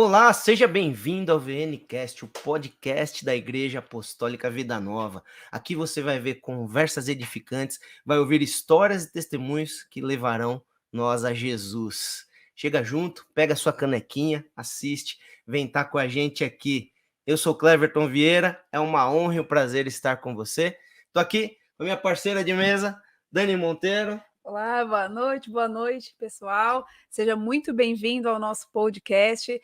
Olá, seja bem-vindo ao VNcast, o podcast da Igreja Apostólica Vida Nova. Aqui você vai ver conversas edificantes, vai ouvir histórias e testemunhos que levarão nós a Jesus. Chega junto, pega sua canequinha, assiste, vem estar com a gente aqui. Eu sou Cleverton Vieira, é uma honra e um prazer estar com você. Estou aqui com a minha parceira de mesa, Dani Monteiro. Olá, boa noite, pessoal. Seja muito bem-vindo ao nosso podcast.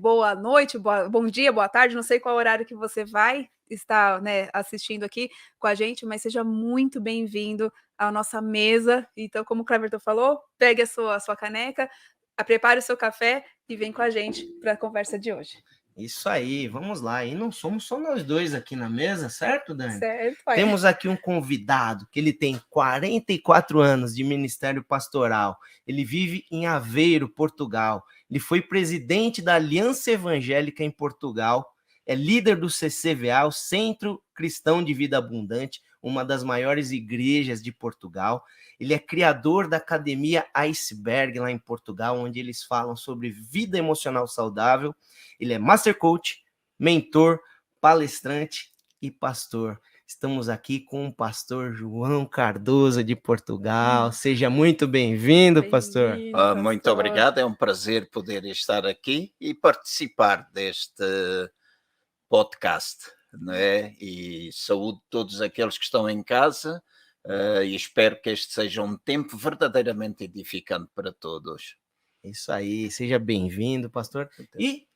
Boa noite, bom dia, boa tarde. Não sei qual horário que você vai estar, assistindo aqui com a gente, mas seja muito bem-vindo à nossa mesa. Então, como o Cleverton falou, pegue a sua caneca, prepare o seu café e vem com a gente para a conversa de hoje. Isso aí, vamos lá. E não somos só nós dois aqui na mesa, certo, Dani? Certo. Temos aqui um convidado que ele tem 44 anos de ministério pastoral. Ele vive em Aveiro, Portugal. Ele foi presidente da Aliança Evangélica em Portugal. É líder do CCVA, o Centro Cristão de Vida Abundante, uma das maiores igrejas de Portugal. Ele é criador da Academia Iceberg lá em Portugal, onde eles falam sobre vida emocional saudável. Ele é Master Coach, mentor, palestrante e pastor. Estamos aqui com o pastor João Cardoso de Portugal. Seja muito bem-vindo, pastor. Muito obrigado, é um prazer poder estar aqui e participar deste podcast, não é? E saúde todos aqueles que estão em casa e espero que este seja um tempo verdadeiramente edificante para todos. Isso aí, seja bem-vindo, pastor. E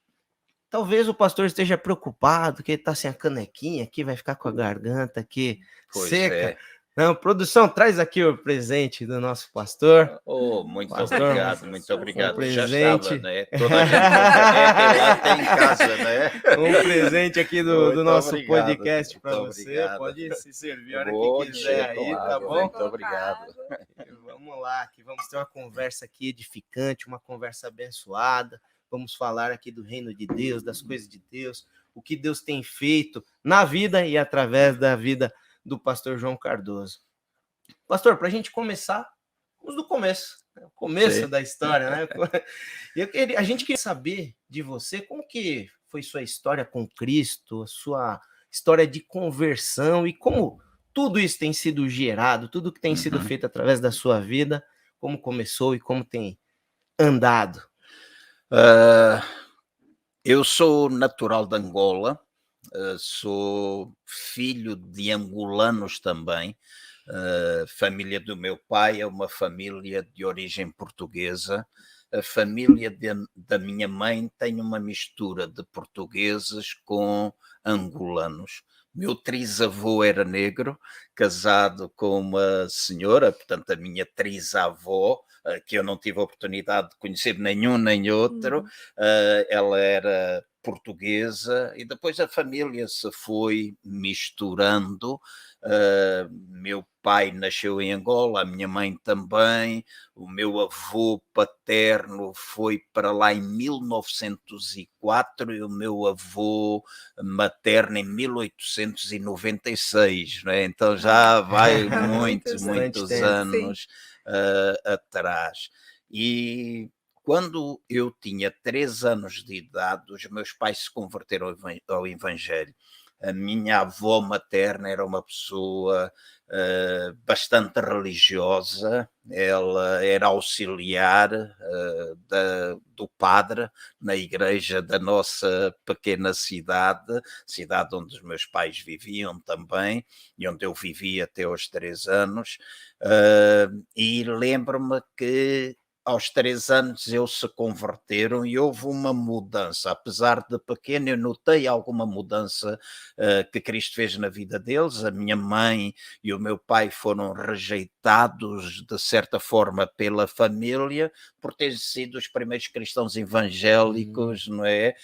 talvez o pastor esteja preocupado, que ele está sem a canequinha aqui, vai ficar com a garganta aqui seca. É. Não, produção, traz aqui o presente do nosso pastor. Muito pastor, obrigado, muito obrigado. Um Já presente. estava, né? Toda a gente lá tem em casa, né? Um presente aqui do nosso obrigado, podcast para você. Obrigado. Pode se servir a hora que quiser aí, claro, tá bom? Muito obrigado. Vamos lá, que vamos ter uma conversa aqui edificante, uma conversa abençoada. Vamos falar aqui do reino de Deus, das coisas de Deus, o que Deus tem feito na vida e através da vida do pastor João Cardoso. Pastor, para a gente começar, vamos do começo, o começo Sim. da história, né? A gente queria saber de você como que foi sua história com Cristo, a sua história de conversão e como tudo isso tem sido gerado, tudo que tem sido feito através da sua vida, como começou e como tem andado. Eu sou natural de Angola, sou filho de angolanos também. A família do meu pai é uma família de origem portuguesa. A família da minha mãe tem uma mistura de portugueses com angolanos. Meu trisavô era negro, casado com uma senhora, portanto a minha trisavó, que eu não tive a oportunidade de conhecer nenhum nem outro, ela era portuguesa e depois a família se foi misturando. Meu pai nasceu em Angola, a minha mãe também, o meu avô paterno foi para lá em 1904 e o meu avô materno em 1896, né? Então já vai muitos anos atrás. E quando eu tinha 3 anos de idade, os meus pais se converteram ao Evangelho. A minha avó materna era uma pessoa bastante religiosa, ela era auxiliar do padre na igreja da nossa pequena cidade onde os meus pais viviam também, e onde eu vivia até aos 3 anos, e lembro-me que aos 3 anos eles se converteram e houve uma mudança. Apesar de pequeno, eu notei alguma mudança que Cristo fez na vida deles. A minha mãe e o meu pai foram rejeitados, de certa forma, pela família, por terem sido os primeiros cristãos evangélicos, não é?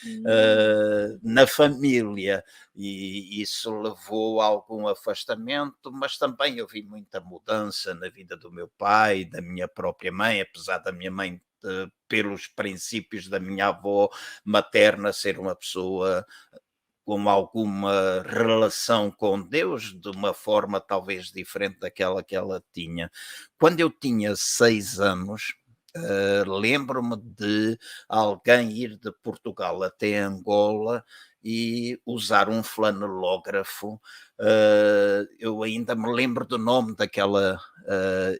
Na família. E isso levou a algum afastamento, mas também eu vi muita mudança na vida do meu pai, da minha própria mãe, apesar da minha mãe, pelos princípios da minha avó materna, ser uma pessoa com alguma relação com Deus, de uma forma talvez diferente daquela que ela tinha. Quando eu tinha 6 anos, Lembro-me de alguém ir de Portugal até Angola e usar um flanelógrafo. Eu ainda me lembro do nome daquela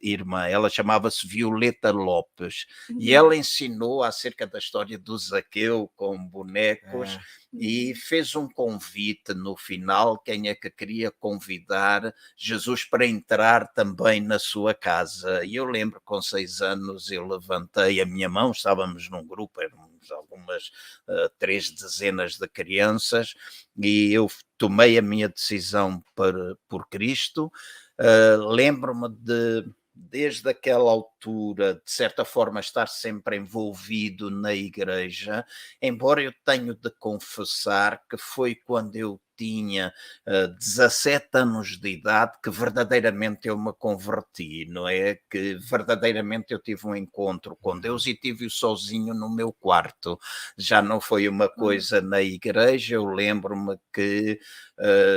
irmã, ela chamava-se Violeta Lopes, e ela ensinou acerca da história do Zaqueu com bonecos. E fez um convite no final, quem é que queria convidar Jesus para entrar também na sua casa. E eu lembro, com 6 anos, eu levantei a minha mão, estávamos num grupo, éramos algumas 3 dezenas de crianças, e eu tomei a minha decisão por Cristo. Lembro-me desde aquela altura, de certa forma, estar sempre envolvido na igreja, embora eu tenha de confessar que foi quando eu tinha 17 anos de idade que verdadeiramente eu me converti, não é? Que verdadeiramente eu tive um encontro com Deus e tive-o sozinho no meu quarto. Já não foi uma coisa na igreja, eu lembro-me que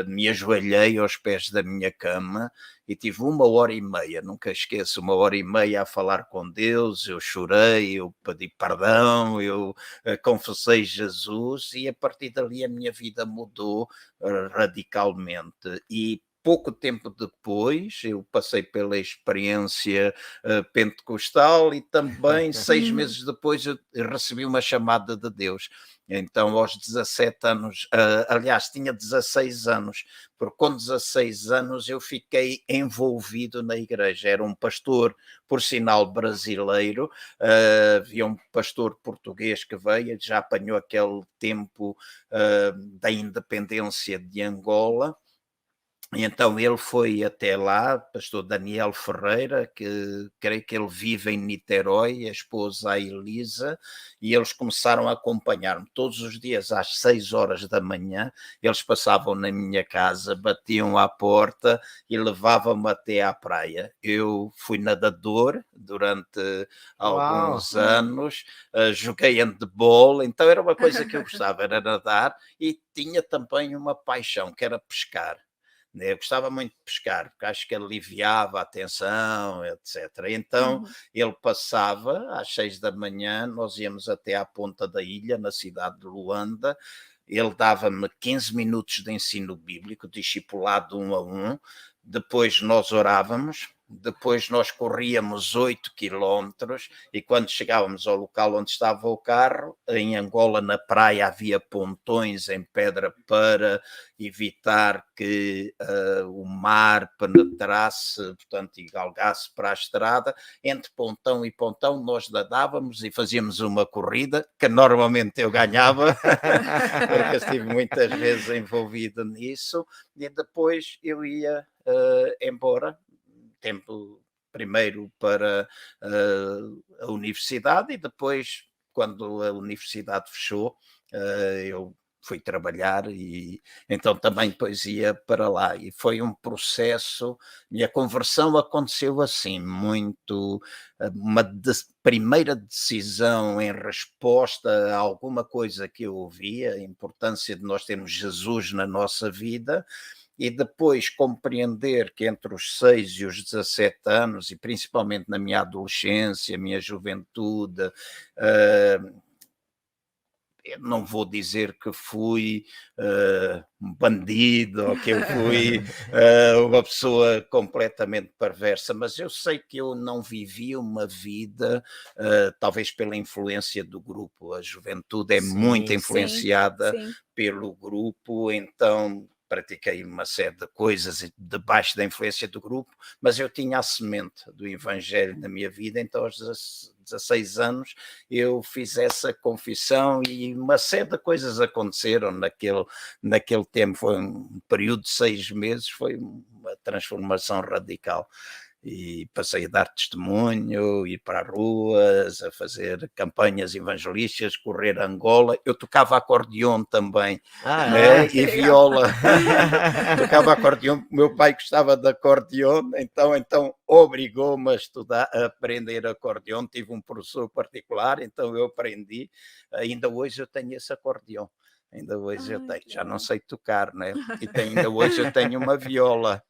me ajoelhei aos pés da minha cama e tive 1 hora e meia, nunca esqueço, 1 hora e meia a falar com Deus. Eu chorei, eu pedi perdão, eu confessei Jesus, e a partir dali a minha vida mudou radicalmente. E pouco tempo depois eu passei pela experiência pentecostal, e também 6 meses depois eu recebi uma chamada de Deus. Então, aos 17 anos, aliás, tinha 16 anos, porque com 16 anos eu fiquei envolvido na igreja. Era um pastor, por sinal, brasileiro. Havia um pastor português que veio, já apanhou aquele tempo da independência de Angola. E então ele foi até lá, pastor Daniel Ferreira, que creio que ele vive em Niterói, a esposa a Elisa, e eles começaram a acompanhar-me todos os dias às 6 horas da manhã. Eles passavam na minha casa, batiam à porta e levavam-me até à praia. Eu fui nadador durante alguns anos, joguei handebol, então era uma coisa que eu gostava, era nadar, e tinha também uma paixão, que era pescar. Eu gostava muito de pescar, porque acho que aliviava a tensão, etc. Então ele passava às 6 da manhã, nós íamos até à ponta da ilha, na cidade de Luanda. Ele dava-me 15 minutos de ensino bíblico, discipulado 1 a 1. Depois nós orávamos, depois nós corríamos 8 quilómetros, e quando chegávamos ao local onde estava o carro, em Angola, na praia, havia pontões em pedra para evitar que o mar penetrasse, portanto, e galgasse para a estrada. Entre pontão e pontão nós nadávamos e fazíamos uma corrida, que normalmente eu ganhava, porque estive muitas vezes envolvido nisso, e depois eu ia embora, tempo primeiro para a universidade, e depois, quando a universidade fechou, eu fui trabalhar, e então também depois ia para lá, e foi um processo. Minha conversão aconteceu assim, muito primeira decisão em resposta a alguma coisa que eu ouvia, a importância de nós termos Jesus na nossa vida, e depois compreender que entre os 6 e os 17 anos, e principalmente na minha adolescência, minha juventude, eu não vou dizer que fui um bandido, ou que eu fui uma pessoa completamente perversa, mas eu sei que eu não vivi uma vida, talvez pela influência do grupo. A juventude é muito influenciada pelo grupo, então pratiquei uma série de coisas debaixo da influência do grupo, mas eu tinha a semente do Evangelho na minha vida. Então aos 16 anos eu fiz essa confissão, e uma série de coisas aconteceram naquele tempo. Foi um período de 6 meses, foi uma transformação radical. E passei a dar testemunho, ir para as ruas, a fazer campanhas evangelísticas, correr a Angola. Eu tocava acordeon também, né? E viola. Tocava acordeon, meu pai gostava de acordeon, então obrigou-me a estudar, a aprender acordeon. Tive um professor particular, então eu aprendi. Ainda hoje eu tenho esse acordeon. Ainda hoje eu tenho, já não sei tocar, né? E ainda hoje eu tenho uma viola.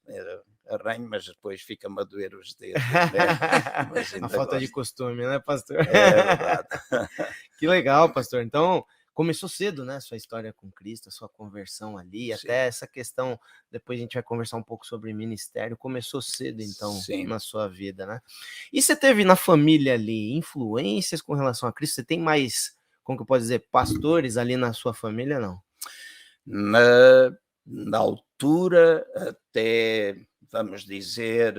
arranho, mas depois fica-me a doer os dedos, né? Mas a falta de costume, né, pastor? É verdade. Que legal, pastor. Então, começou cedo, né, sua história com Cristo, a sua conversão ali, Sim. até essa questão, depois a gente vai conversar um pouco sobre ministério, começou cedo, então, Sim. na sua vida, né? E você teve na família ali influências com relação a Cristo? Você tem mais, como que eu posso dizer, pastores ali na sua família, não? Na altura, até, vamos dizer,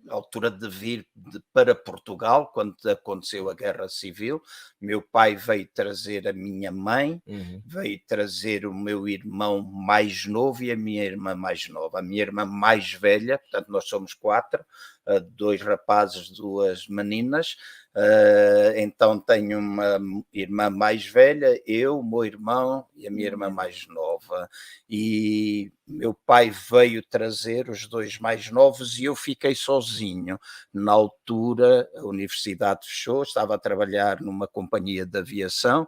a altura de vir para Portugal, quando aconteceu a Guerra Civil, meu pai veio trazer a minha mãe, veio trazer o meu irmão mais novo e a minha irmã mais nova. A minha irmã mais velha, portanto nós somos 4, 2 rapazes, 2 meninas. Então tenho uma irmã mais velha, eu, o meu irmão e a minha irmã mais nova. E meu pai veio trazer os 2 mais novos e eu fiquei sozinho. Na altura, a universidade fechou, estava a trabalhar numa companhia de aviação,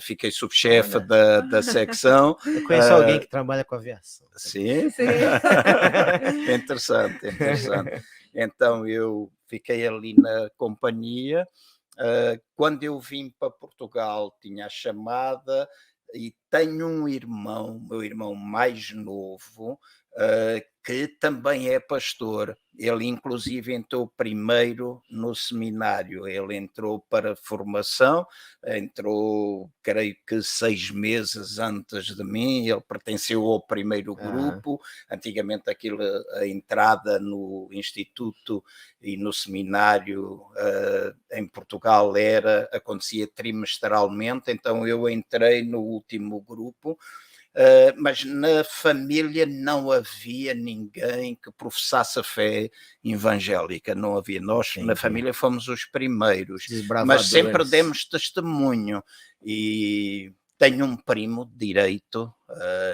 fiquei subchefe da secção. Eu conheço alguém que trabalha com aviação. Sim? Sim. Interessante, interessante. Então eu fiquei ali na companhia. Quando eu vim para Portugal, tinha a chamada e tenho um irmão, meu irmão mais novo, que também é pastor. Ele, inclusive, entrou primeiro no seminário. Ele entrou para formação, entrou, creio que 6 meses antes de mim. Ele pertenceu ao primeiro grupo. Antigamente, a entrada no instituto e no seminário em Portugal acontecia trimestralmente. Então, eu entrei no último grupo. Mas na família não havia ninguém que professasse a fé evangélica, não havia. Nós, na família, fomos os primeiros, mas sempre demos testemunho. E tenho um primo direito,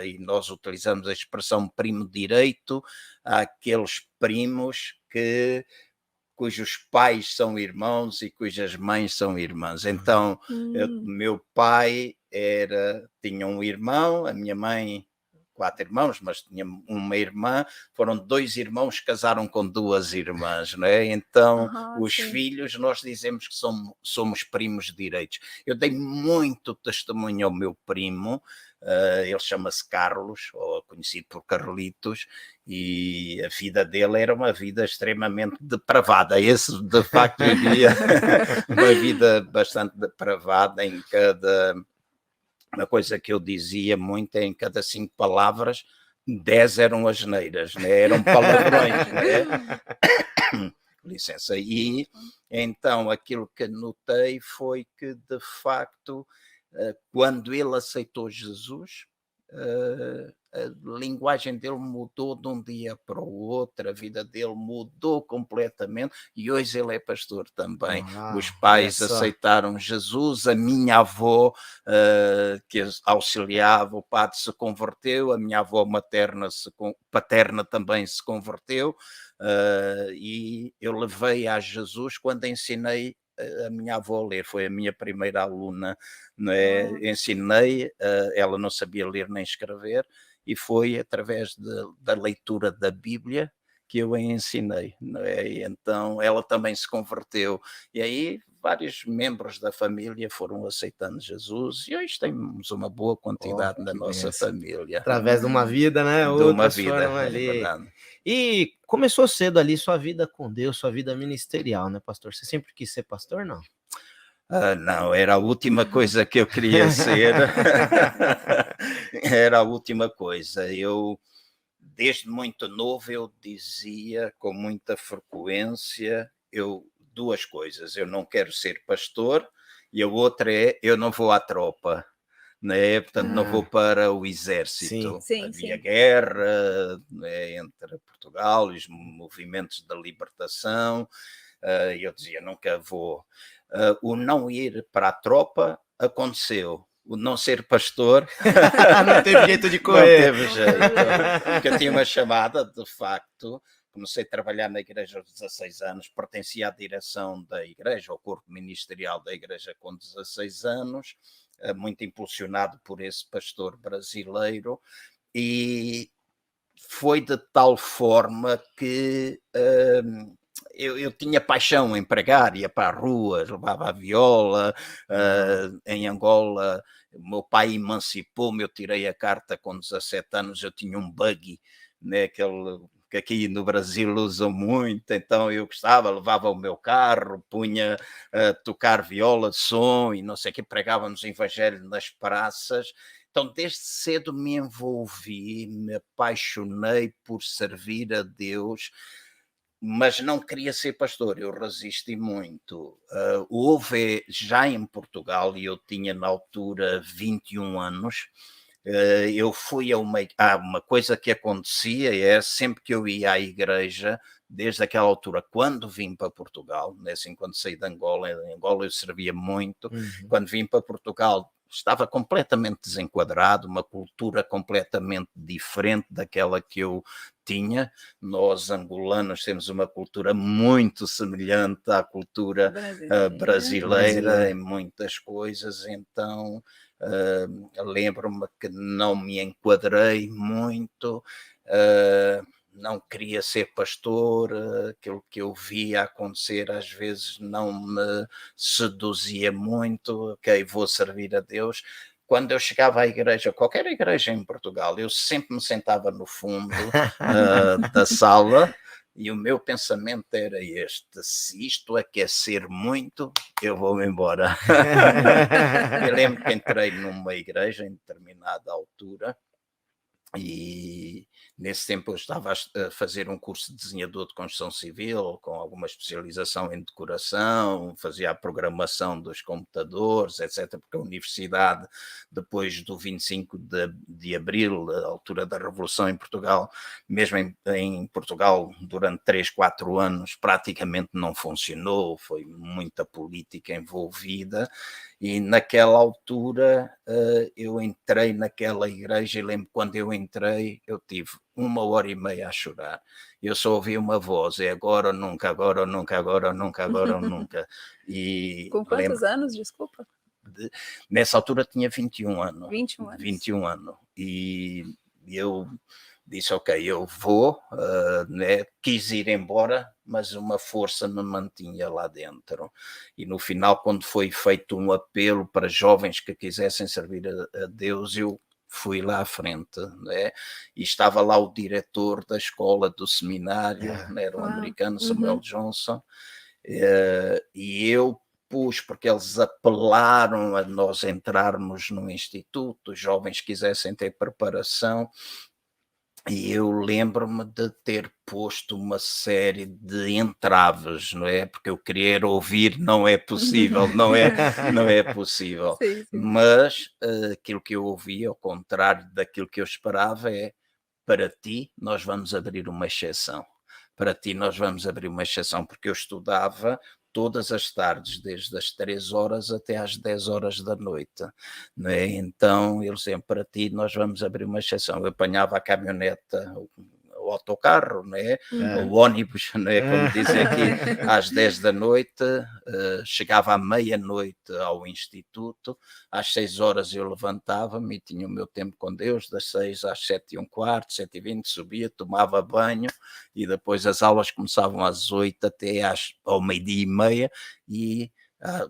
e nós utilizamos a expressão primo direito, àqueles primos cujos pais são irmãos e cujas mães são irmãs. Então, meu pai tinha um irmão, a minha mãe 4 irmãos, mas tinha uma irmã, foram 2 irmãos que casaram com 2 irmãs, não é? Então, os filhos, nós dizemos que somos primos direitos. Eu dei muito testemunho ao meu primo, ele chama-se Carlos, ou conhecido por Carlitos, e a vida dele era uma vida extremamente depravada. Esse, de facto, vivia uma vida bastante depravada. Uma coisa que eu dizia muito, em cada 5 palavras, 10 eram asneiras, né? Eram palavrões, né? Licença. E então aquilo que notei foi que, de facto, quando ele aceitou Jesus, a linguagem dele mudou de um dia para o outro, a vida dele mudou completamente e hoje ele é pastor também. Os pais aceitaram Jesus, a minha avó, que auxiliava o padre, se converteu, a minha avó paterna também se converteu, e eu levei a Jesus quando ensinei a minha avó a ler, foi a minha primeira aluna, não é? Ensinei, ela não sabia ler nem escrever, e foi através da leitura da Bíblia que eu a ensinei, não é? E então ela também se converteu, e aí vários membros da família foram aceitando Jesus, e hoje temos uma boa quantidade na nossa família. Através de uma vida, né? De uma vida, é verdade. E começou cedo ali sua vida com Deus, sua vida ministerial, né, pastor? Você sempre quis ser pastor, não? Não, era a última coisa que eu queria ser. Era a última coisa. Eu, desde muito novo, eu dizia com muita frequência, 2 coisas: eu não quero ser pastor, e a outra é, eu não vou à tropa. Né? Portanto, não vou para o exército. Havia guerra, né, entre Portugal e os movimentos da libertação, e eu dizia, nunca vou. O não ir para a tropa aconteceu. O não ser pastor não teve jeito de correr. Não teve jeito. Porque eu tinha uma chamada, de facto. Comecei a trabalhar na igreja aos 16 anos, pertencia à direção da igreja, ao corpo ministerial da igreja com 16 anos, muito impulsionado por esse pastor brasileiro, e foi de tal forma que eu tinha paixão em pregar, ia para a rua, levava a viola. Em Angola, o meu pai emancipou-me, eu tirei a carta com 17 anos, eu tinha um buggy, né, aquele que aqui no Brasil usam muito, então eu gostava, levava o meu carro, punha a tocar viola, som e não sei o que, pregávamos o evangelho nas praças. Então, desde cedo me envolvi, me apaixonei por servir a Deus, mas não queria ser pastor, eu resisti muito. Houve já em Portugal, e eu tinha na altura 21 anos, eu fui a uma coisa que acontecia, é sempre que eu ia à igreja, desde aquela altura, quando vim para Portugal, né, assim, quando saí de Angola, em Angola eu servia muito, quando vim para Portugal estava completamente desenquadrado, uma cultura completamente diferente daquela que eu tinha. Nós, angolanos, temos uma cultura muito semelhante à cultura brasileira em muitas coisas, então lembro-me que não me enquadrei muito, não queria ser pastor, aquilo que eu via acontecer às vezes não me seduzia muito. Ok, vou servir a Deus. Quando eu chegava à igreja, qualquer igreja em Portugal, eu sempre me sentava no fundo da sala e o meu pensamento era este: se isto é que é ser muito, eu vou-me embora. Eu lembro que entrei numa igreja em determinada altura e nesse tempo eu estava a fazer um curso de desenhador de construção civil, com alguma especialização em decoração, fazia a programação dos computadores, etc., porque a universidade, depois do 25 de Abril, a altura da Revolução em Portugal, mesmo em Portugal, durante 3, 4 anos, praticamente não funcionou, foi muita política envolvida. E naquela altura eu entrei naquela igreja e lembro quando eu entrei, eu tive 1h30 a chorar. Eu só ouvi uma voz: é agora ou nunca, agora ou nunca, agora ou nunca, agora ou nunca. E com quantos anos, desculpa? Nessa altura tinha 21 anos. 21 anos. 21 anos. E eu disse, ok, eu vou, né? Quis ir embora, mas uma força me mantinha lá dentro. E no final, quando foi feito um apelo para jovens que quisessem servir a Deus, eu fui lá à frente, né? E estava lá o diretor da escola do seminário, né? Era um americano, Samuel Johnson, e eu porque eles apelaram a nós entrarmos no instituto, os jovens quisessem ter preparação. E eu lembro-me de ter posto uma série de entraves, não é? Porque eu querer ouvir não é possível, não é possível. Sim, sim. Mas aquilo que eu ouvi, ao contrário daquilo que eu esperava, é: para ti nós vamos abrir uma exceção. Para ti nós vamos abrir uma exceção, porque eu estudava todas as tardes, desde as 3 horas até às 10 horas da noite, né? Então eles diziam: para ti nós vamos abrir uma exceção. Eu apanhava a caminhoneta, o autocarro, né? O ônibus, né? Como dizem aqui, às 10 da noite, chegava à meia-noite ao instituto, às 6 horas eu levantava-me e tinha o meu tempo com Deus, das 6 às 7h15, 7h20, subia, tomava banho e depois as aulas começavam às 8 até ao meio-dia e meia e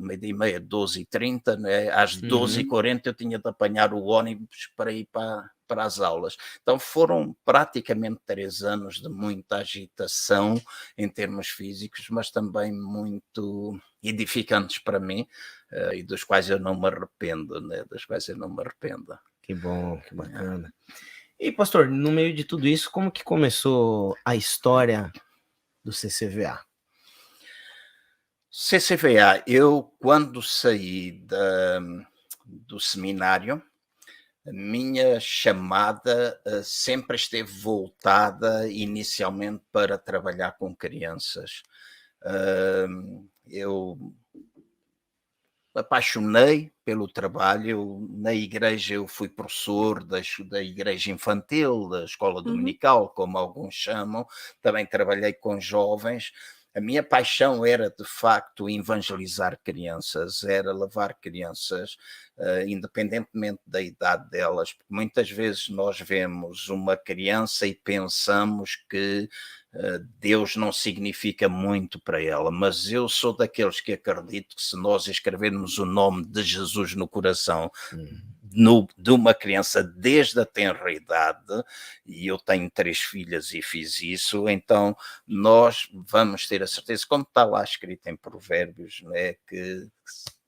meio-dia e meia, 12h30, né? Às 12h40 eu tinha de apanhar o ônibus para ir para as aulas. Então foram praticamente 3 anos de muita agitação em termos físicos, mas também muito edificantes para mim, e dos quais eu não me arrependo, né? Das quais eu não me arrependo. Que bom, que bacana. E pastor, no meio de tudo isso, como que começou a história do CCVA? CCVA, eu quando saí do seminário, a minha chamada sempre esteve voltada inicialmente para trabalhar com crianças. Eu apaixonei pelo trabalho. Na igreja eu fui professor da igreja infantil, da escola dominical, como alguns chamam. Também trabalhei com jovens. a minha paixão era, de facto, evangelizar crianças, era levar crianças, independentemente da idade delas, porque muitas vezes nós vemos uma criança e pensamos que Deus não significa muito para ela, mas eu sou daqueles que acredito que se nós escrevermos o nome de Jesus no coração de uma criança desde a tenra idade, e eu tenho 3 filhas e fiz isso, então nós vamos ter a certeza, como está lá escrito em Provérbios, né, que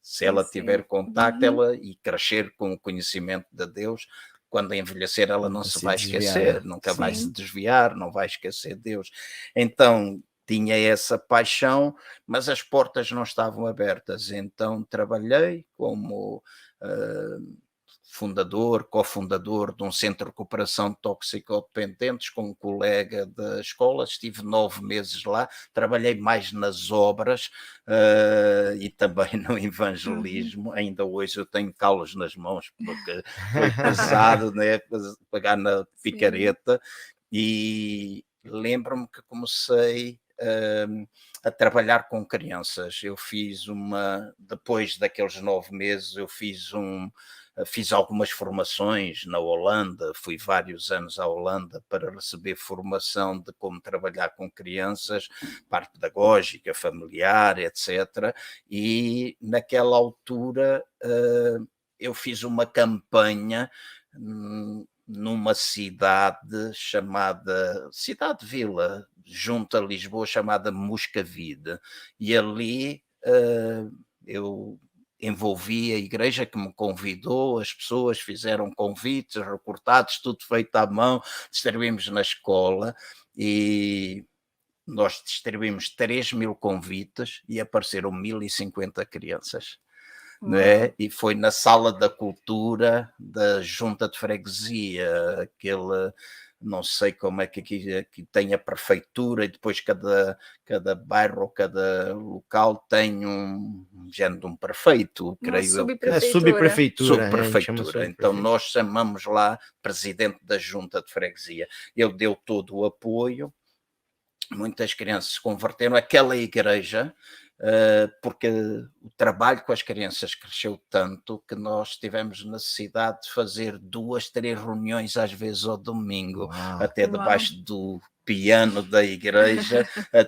se ela tiver contacto ela, e crescer com o conhecimento de Deus, quando envelhecer ela não se vai esquecer, nunca vai se desviar, não vai esquecer Deus. Então tinha essa paixão, mas as portas não estavam abertas, então trabalhei como cofundador de um centro de recuperação de toxicodependentes com um colega da escola, estive 9 meses lá, trabalhei mais nas obras e também no evangelismo, ainda hoje eu tenho calos nas mãos, porque foi pesado, né, pegar na picareta, e lembro-me que comecei a trabalhar com crianças. Eu fiz depois daqueles 9 meses, eu fiz algumas formações na Holanda, fui vários anos à Holanda para receber formação de como trabalhar com crianças, parte pedagógica, familiar, etc. E naquela altura eu fiz uma campanha numa cidade chamada Cidade-Vila, junto a Lisboa, chamada Moscavide, e ali eu envolvi a igreja que me convidou, as pessoas fizeram convites, recortados, tudo feito à mão, distribuímos na escola e nós distribuímos 3.000 convites e apareceram 1.050 crianças. Né? E foi na Sala da Cultura da Junta de Freguesia, não sei como é que aqui tem a prefeitura, e depois cada bairro ou cada local tem um género de um prefeito, creio eu. Subprefeitura. Então nós chamamos lá presidente da Junta de Freguesia. Ele deu todo o apoio, muitas crianças se converteram àquela igreja, porque o trabalho com as crianças cresceu tanto que nós tivemos necessidade de fazer 2, 3 reuniões às vezes ao domingo, até debaixo do piano da igreja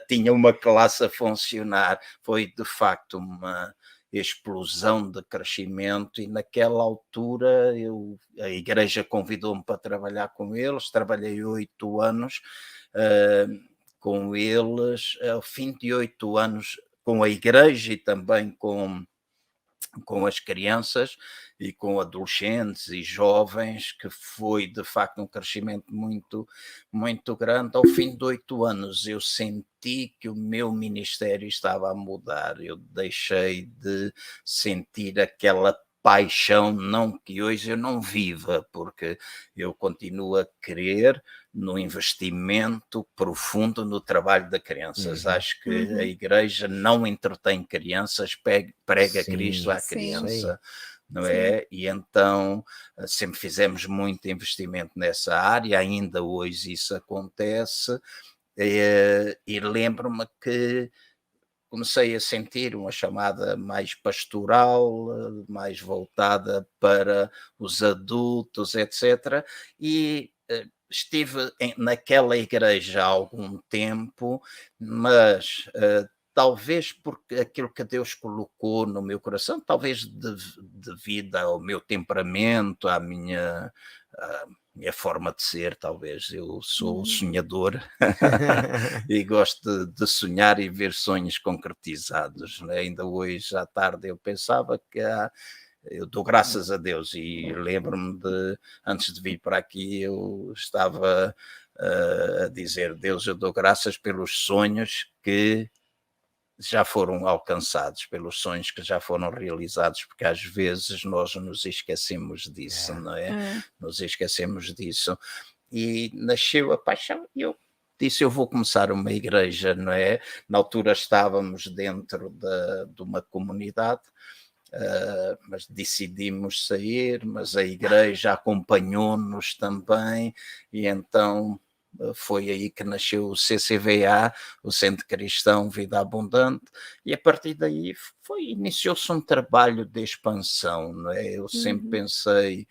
tinha uma classe a funcionar. Foi de facto uma explosão de crescimento, e naquela altura a igreja convidou-me para trabalhar com eles, trabalhei 8 anos com eles. Ao fim de 8 anos com a igreja e também com as crianças e com adolescentes e jovens, que foi de facto um crescimento muito, muito grande. Ao fim de 8 anos eu senti que o meu ministério estava a mudar, eu deixei de sentir aquela paixão, não que hoje eu não viva, porque eu continuo a crer no investimento profundo no trabalho de crianças. Acho que a igreja não entretém crianças, prega Cristo à criança, não é? E então sempre fizemos muito investimento nessa área, ainda hoje isso acontece, e lembro-me que comecei a sentir uma chamada mais pastoral, mais voltada para os adultos, etc. E estive naquela igreja há algum tempo, mas talvez porque aquilo que Deus colocou no meu coração, talvez devido ao meu temperamento, à minha forma de ser, talvez. Eu sou sonhador e gosto de sonhar e ver sonhos concretizados, né? Ainda hoje à tarde eu pensava que eu dou graças a Deus, e lembro-me antes de vir para aqui, eu estava a dizer: Deus, eu dou graças pelos sonhos que já foram alcançados, pelos sonhos que já foram realizados, porque às vezes nós nos esquecemos disso, não é? Nos esquecemos disso. E nasceu a paixão, e eu disse: eu vou começar uma igreja, não é? Na altura estávamos dentro de uma comunidade, mas decidimos sair, mas a igreja acompanhou-nos também, e então foi aí que nasceu o CCVA, o Centro Cristão Vida Abundante, e a partir daí iniciou-se um trabalho de expansão, não é? Eu sempre pensei,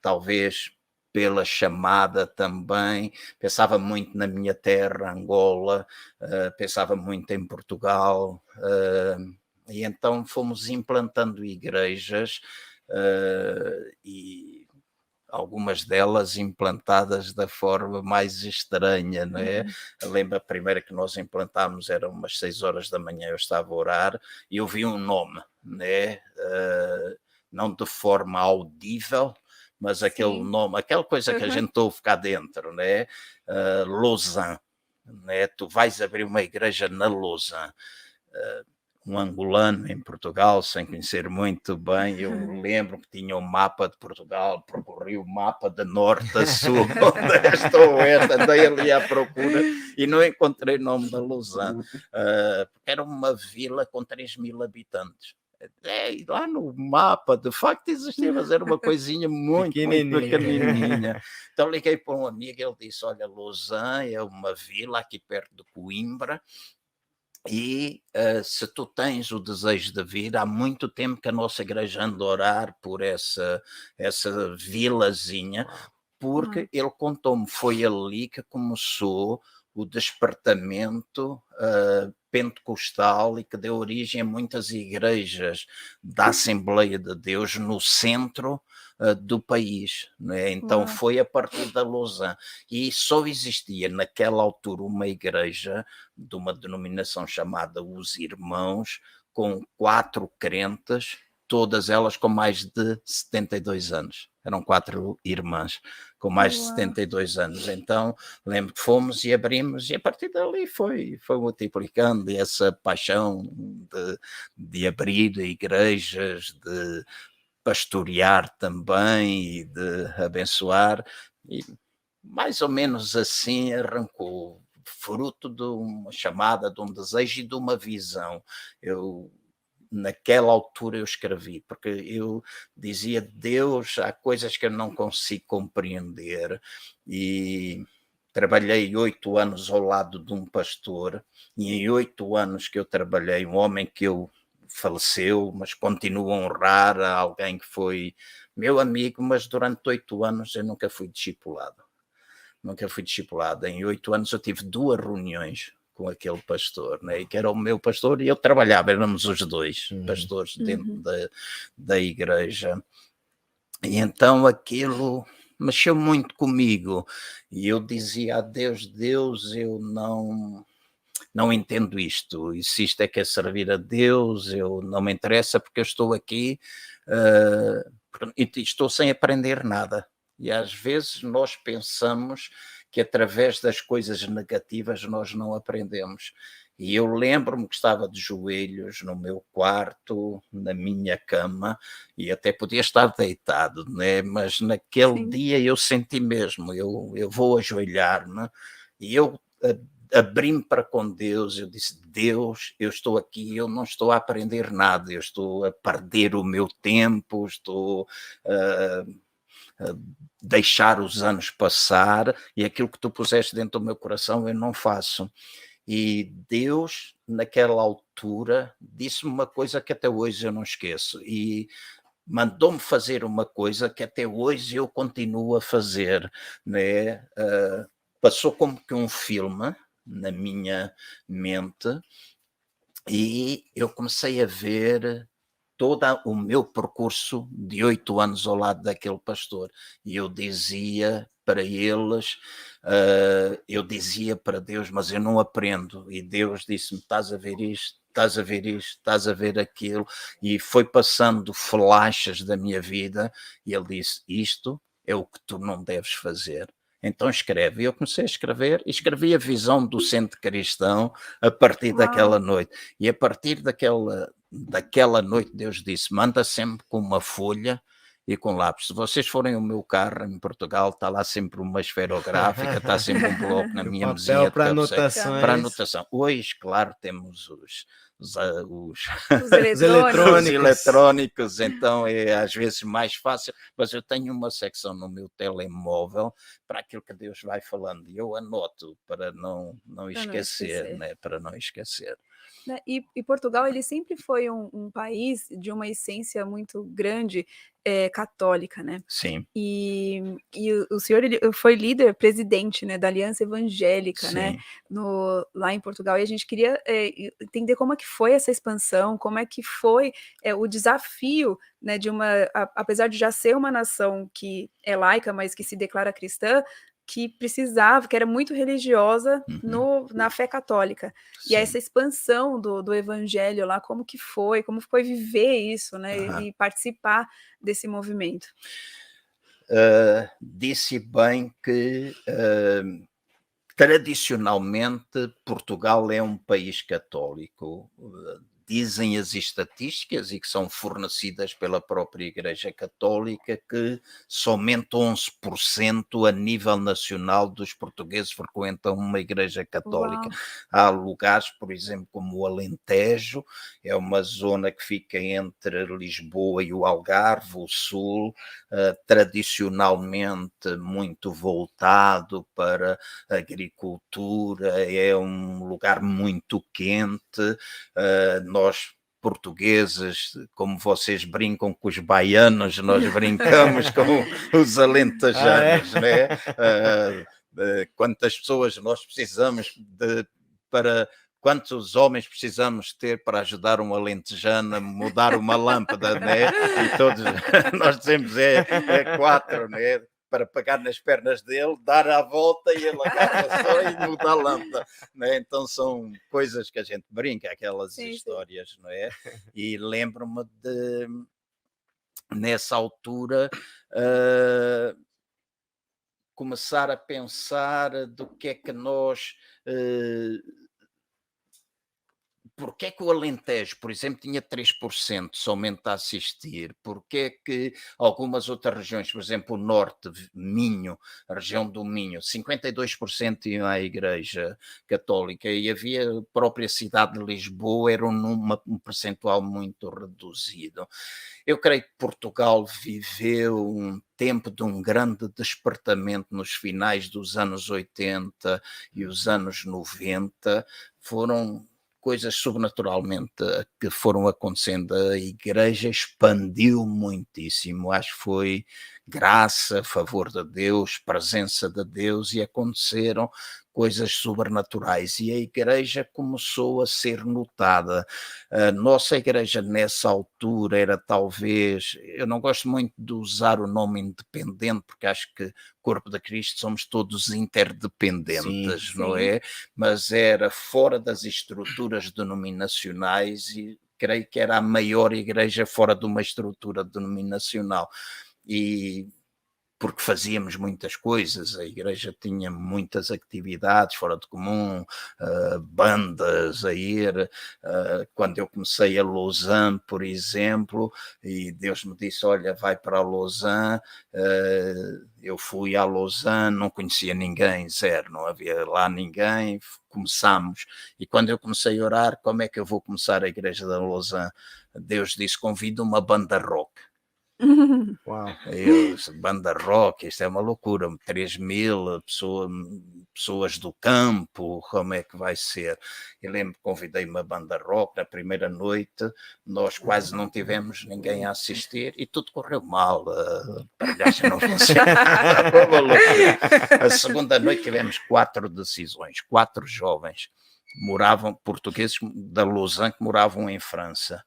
talvez pela chamada também, pensava muito na minha terra, Angola, pensava muito em Portugal, e então fomos implantando igrejas, e algumas delas implantadas da forma mais estranha, não é? Lembro a primeira que nós implantámos, era umas 6 horas da manhã, eu estava a orar e eu vi um nome, né? Não de forma audível, mas aquele nome, aquela coisa que a gente ouve cá dentro, né? Lausanne, né? Tu vais abrir uma igreja na Lausanne. Um angolano em Portugal, sem conhecer muito bem, eu lembro que tinha um mapa de Portugal, percorri o mapa de norte a sul, onde este ou oeste, andei ali à procura e não encontrei o nome da Lausanne, porque era uma vila com 3.000 habitantes. E lá no mapa, de facto, existia, mas era uma coisinha muito pequenininha. Então liguei para um amigo, ele disse, olha, Lausanne é uma vila aqui perto de Coimbra, e se tu tens o desejo de vir, há muito tempo que a nossa igreja anda a orar por essa vilazinha, porque ele contou-me, foi ali que começou o despertamento pentecostal e que deu origem a muitas igrejas da Assembleia de Deus no centro do país, né? Então foi a partir da Lausanne, e só existia naquela altura uma igreja de uma denominação chamada Os Irmãos, com 4 crentes, todas elas com mais de 72 anos. Eram 4 irmãs com mais de 72 anos. Então, lembro que fomos e abrimos, e a partir dali foi multiplicando essa paixão de abrir igrejas, de pastorear também e de abençoar. E mais ou menos assim arrancou, fruto de uma chamada, de um desejo e de uma visão. Naquela altura eu escrevi, porque eu dizia, Deus, há coisas que eu não consigo compreender, e trabalhei 8 anos ao lado de um pastor, e em 8 anos que eu trabalhei, um homem que faleceu, mas continuo a honrar, a alguém que foi meu amigo, mas durante 8 anos eu nunca fui discipulado. Em 8 anos eu tive 2 reuniões com aquele pastor, né? Que era o meu pastor e eu trabalhava, éramos os 2 pastores dentro da igreja. E então aquilo mexeu muito comigo, e eu dizia a Deus, eu não entendo isto, e se isto é que é servir a Deus, eu não me interessa, porque eu estou aqui e estou sem aprender nada. E às vezes nós pensamos que através das coisas negativas nós não aprendemos. E eu lembro-me que estava de joelhos no meu quarto, na minha cama, e até podia estar deitado, né? Mas naquele dia eu senti mesmo, eu vou ajoelhar-me, e eu abri-me para com Deus, eu disse, Deus, eu estou aqui, eu não estou a aprender nada, eu estou a perder o meu tempo, estou a deixar os anos passar, e aquilo que tu puseste dentro do meu coração eu não faço. E Deus, naquela altura, disse-me uma coisa que até hoje eu não esqueço, e mandou-me fazer uma coisa que até hoje eu continuo a fazer, né? Passou como que um filme na minha mente, e eu comecei a ver todo o meu percurso de 8 anos ao lado daquele pastor, e eu dizia para eles, eu dizia para Deus, mas eu não aprendo, e Deus disse-me, estás a ver isto, estás a ver isto, estás a ver aquilo, e foi passando flashes da minha vida, e ele disse, isto é o que tu não deves fazer. Então escreve. E eu comecei a escrever, e escrevi a visão do Centro Cristão a partir daquela noite. E a partir daquela noite Deus disse, manda sempre com uma folha e com lápis. Se vocês forem o meu carro em Portugal, está lá sempre uma esferográfica, está sempre um bloco na minha mesinha para anotações. para anotação. Hoje, claro, temos os eletrônicos, então é às vezes mais fácil, mas eu tenho uma secção no meu telemóvel para aquilo que Deus vai falando e eu anoto para não esquecer, né? Para não esquecer. E Portugal, ele sempre foi um país de uma essência muito grande, católica, né? Sim. E o senhor ele foi líder, presidente, né, da Aliança Evangélica, né, lá em Portugal, e a gente queria entender como é que foi essa expansão, como é que foi o desafio, né, apesar de já ser uma nação que é laica, mas que se declara cristã, que era muito religiosa na fé católica. Sim. E essa expansão do evangelho lá, como foi viver isso, né, e participar desse movimento? Disse bem que tradicionalmente Portugal é um país católico. Dizem as estatísticas, e que são fornecidas pela própria Igreja Católica, que somente 11% a nível nacional dos portugueses frequentam uma Igreja Católica. Uau. Há lugares, por exemplo, como o Alentejo, é uma zona que fica entre Lisboa e o Algarve, o Sul, tradicionalmente muito voltado para a agricultura, é um lugar muito quente. Nós portugueses, como vocês brincam com os baianos, nós brincamos com os alentejanos, né? Quantas pessoas nós precisamos quantos homens precisamos ter para ajudar um alentejano a mudar uma lâmpada, né? E todos nós dizemos é 4, né? Para pegar nas pernas dele, dar a volta e ele agarra só e muda a lâmpada, né? Então são coisas que a gente brinca, aquelas histórias, não é? E lembro-me de, nessa altura, começar a pensar do que é que nós... Porquê é que o Alentejo, por exemplo, tinha 3% somente a assistir? Porquê é que algumas outras regiões, por exemplo, o Norte, Minho, a região do Minho, 52% iam à Igreja Católica, e havia a própria cidade de Lisboa, era um percentual muito reduzido. Eu creio que Portugal viveu um tempo de um grande despertamento nos finais dos anos 80 e os anos 90, foram coisas sobrenaturalmente que foram acontecendo. A Igreja expandiu muitíssimo, acho que foi graça, favor de Deus, presença de Deus, e aconteceram coisas sobrenaturais, e a Igreja começou a ser notada. A nossa Igreja nessa altura era talvez, eu não gosto muito de usar o nome independente, porque acho que corpo de Cristo somos todos interdependentes, não é? Mas era fora das estruturas denominacionais, e creio que era a maior igreja fora de uma estrutura denominacional. E porque fazíamos muitas coisas, a igreja tinha muitas atividades fora de comum, bandas a ir. Quando eu comecei a Lausanne, por exemplo, e Deus me disse, olha, vai para Lausanne, eu fui a Lausanne, não conhecia ninguém, zero, não havia lá ninguém, começamos. E quando eu comecei a orar, como é que eu vou começar a igreja da Lausanne? Deus disse, convida uma banda rock. Uau. Banda rock, isto é uma loucura, 3.000 pessoas do campo, como é que vai ser? Eu lembro que convidei uma banda rock na primeira noite, nós quase não tivemos ninguém a assistir e tudo correu mal, a aparelhagem não funcionava, foi uma loucura. A segunda noite tivemos 4 decisões, 4 jovens, portugueses da Lausanne que moravam em França.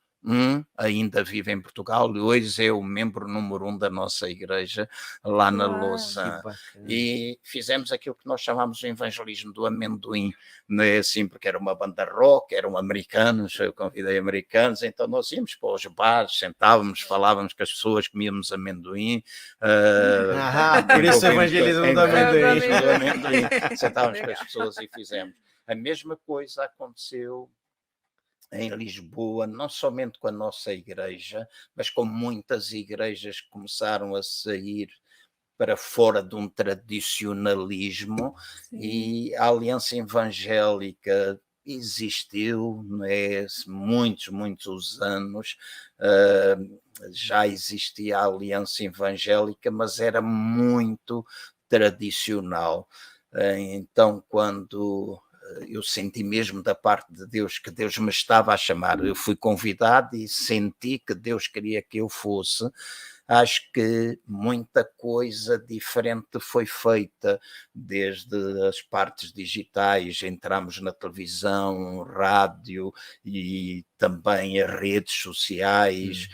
Ainda vive em Portugal e hoje é o membro número 1 da nossa igreja lá na Lausanne. E fizemos aquilo que nós chamamos de evangelismo do amendoim, não é assim, porque era uma banda rock, eram americanos, eu convidei americanos, então nós íamos para os bares, sentávamos, falávamos com as pessoas, comíamos amendoim. Por isso o evangelismo do amendoim. Sentávamos com as pessoas e fizemos. A mesma coisa aconteceu em Lisboa, não somente com a nossa igreja, mas com muitas igrejas que começaram a sair para fora de um tradicionalismo. Sim. E a Aliança Evangélica existiu, não é? Muitos anos, já existia a Aliança Evangélica, mas era muito tradicional. Então, quando eu senti mesmo da parte de Deus que Deus me estava a chamar, eu fui convidado e senti que Deus queria que eu fosse. Acho que muita coisa diferente foi feita, desde as partes digitais, entramos na televisão, rádio e também as redes sociais,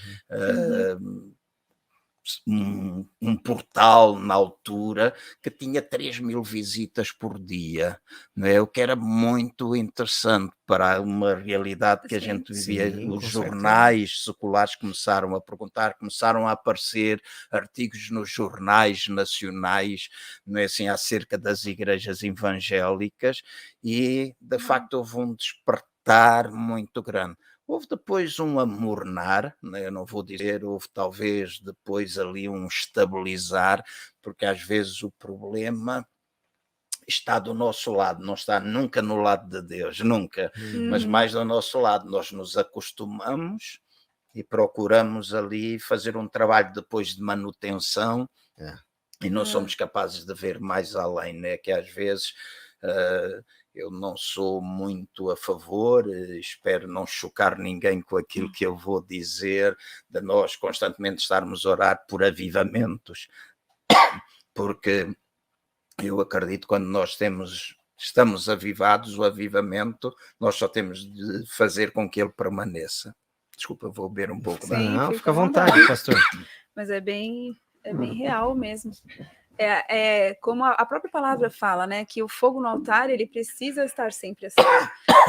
um portal na altura que tinha 3.000 visitas por dia, não é? O que era muito interessante para uma realidade que a gente vivia. Os jornais seculares começaram a perguntar, começaram a aparecer artigos nos jornais nacionais, não é assim, acerca das igrejas evangélicas, e de facto houve um despertar muito grande. Houve depois um amornar, né, eu não vou dizer, houve talvez depois ali um estabilizar, porque às vezes o problema está do nosso lado, não está nunca no lado de Deus, nunca, mas mais do nosso lado. Nós nos acostumamos e procuramos ali fazer um trabalho depois de manutenção, e não somos capazes de ver mais além, né? Que às vezes eu não sou muito a favor, espero não chocar ninguém com aquilo que eu vou dizer, de nós constantemente estarmos a orar por avivamentos, porque eu acredito que quando nós estamos avivados, o avivamento, nós só temos de fazer com que ele permaneça. Desculpa, vou beber um pouco Sim, Não, fica à vontade, pastor. Mas é bem real mesmo. Como a própria palavra fala, né, que o fogo no altar, ele precisa estar sempre aceso.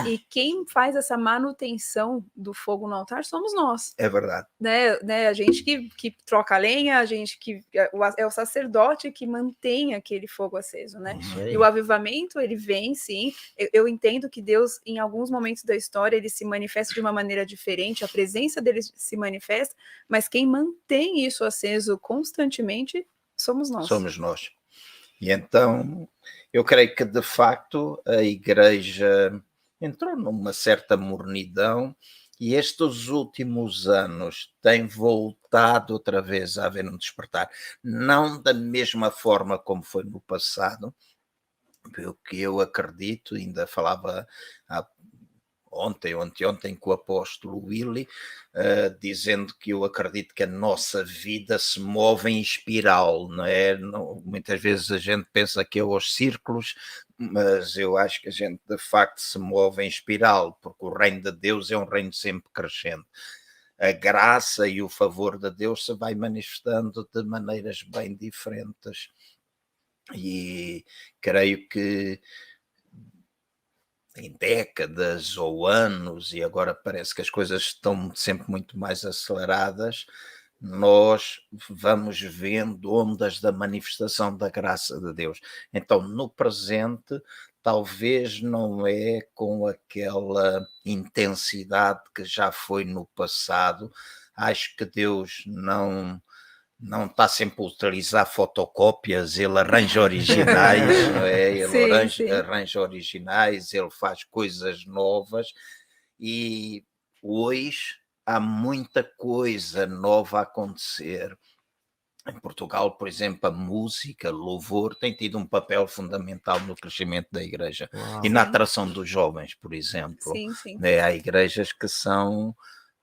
E quem faz essa manutenção do fogo no altar somos nós. É verdade. Né, a gente que troca a lenha, a gente que é o sacerdote que mantém aquele fogo aceso, né? E o avivamento, ele vem, sim. Eu entendo que Deus, em alguns momentos da história, ele se manifesta de uma maneira diferente, a presença dele se manifesta, mas quem mantém isso aceso constantemente somos nós. Somos nós. E então, eu creio que, de facto, a igreja entrou numa certa mornidão, e estes últimos anos tem voltado outra vez a haver um despertar. Não da mesma forma como foi no passado, pelo que eu acredito, ainda falava ontem com o apóstolo Willy, dizendo que eu acredito que a nossa vida se move em espiral, não é? Muitas vezes a gente pensa que é aos círculos, mas eu acho que a gente de facto se move em espiral, porque o reino de Deus é um reino sempre crescente. A graça e o favor de Deus se vai manifestando de maneiras bem diferentes. E creio que em décadas ou anos, e agora parece que as coisas estão sempre muito mais aceleradas, nós vamos vendo ondas da manifestação da graça de Deus. Então, no presente, talvez não é com aquela intensidade que já foi no passado. Acho que Deus não está sempre a utilizar fotocópias, ele arranja originais, não é? Ele arranja originais, ele faz coisas novas, e hoje há muita coisa nova a acontecer. Em Portugal, por exemplo, a música, louvor, tem tido um papel fundamental no crescimento da igreja. E na atração dos jovens, por exemplo. Né? Há igrejas que são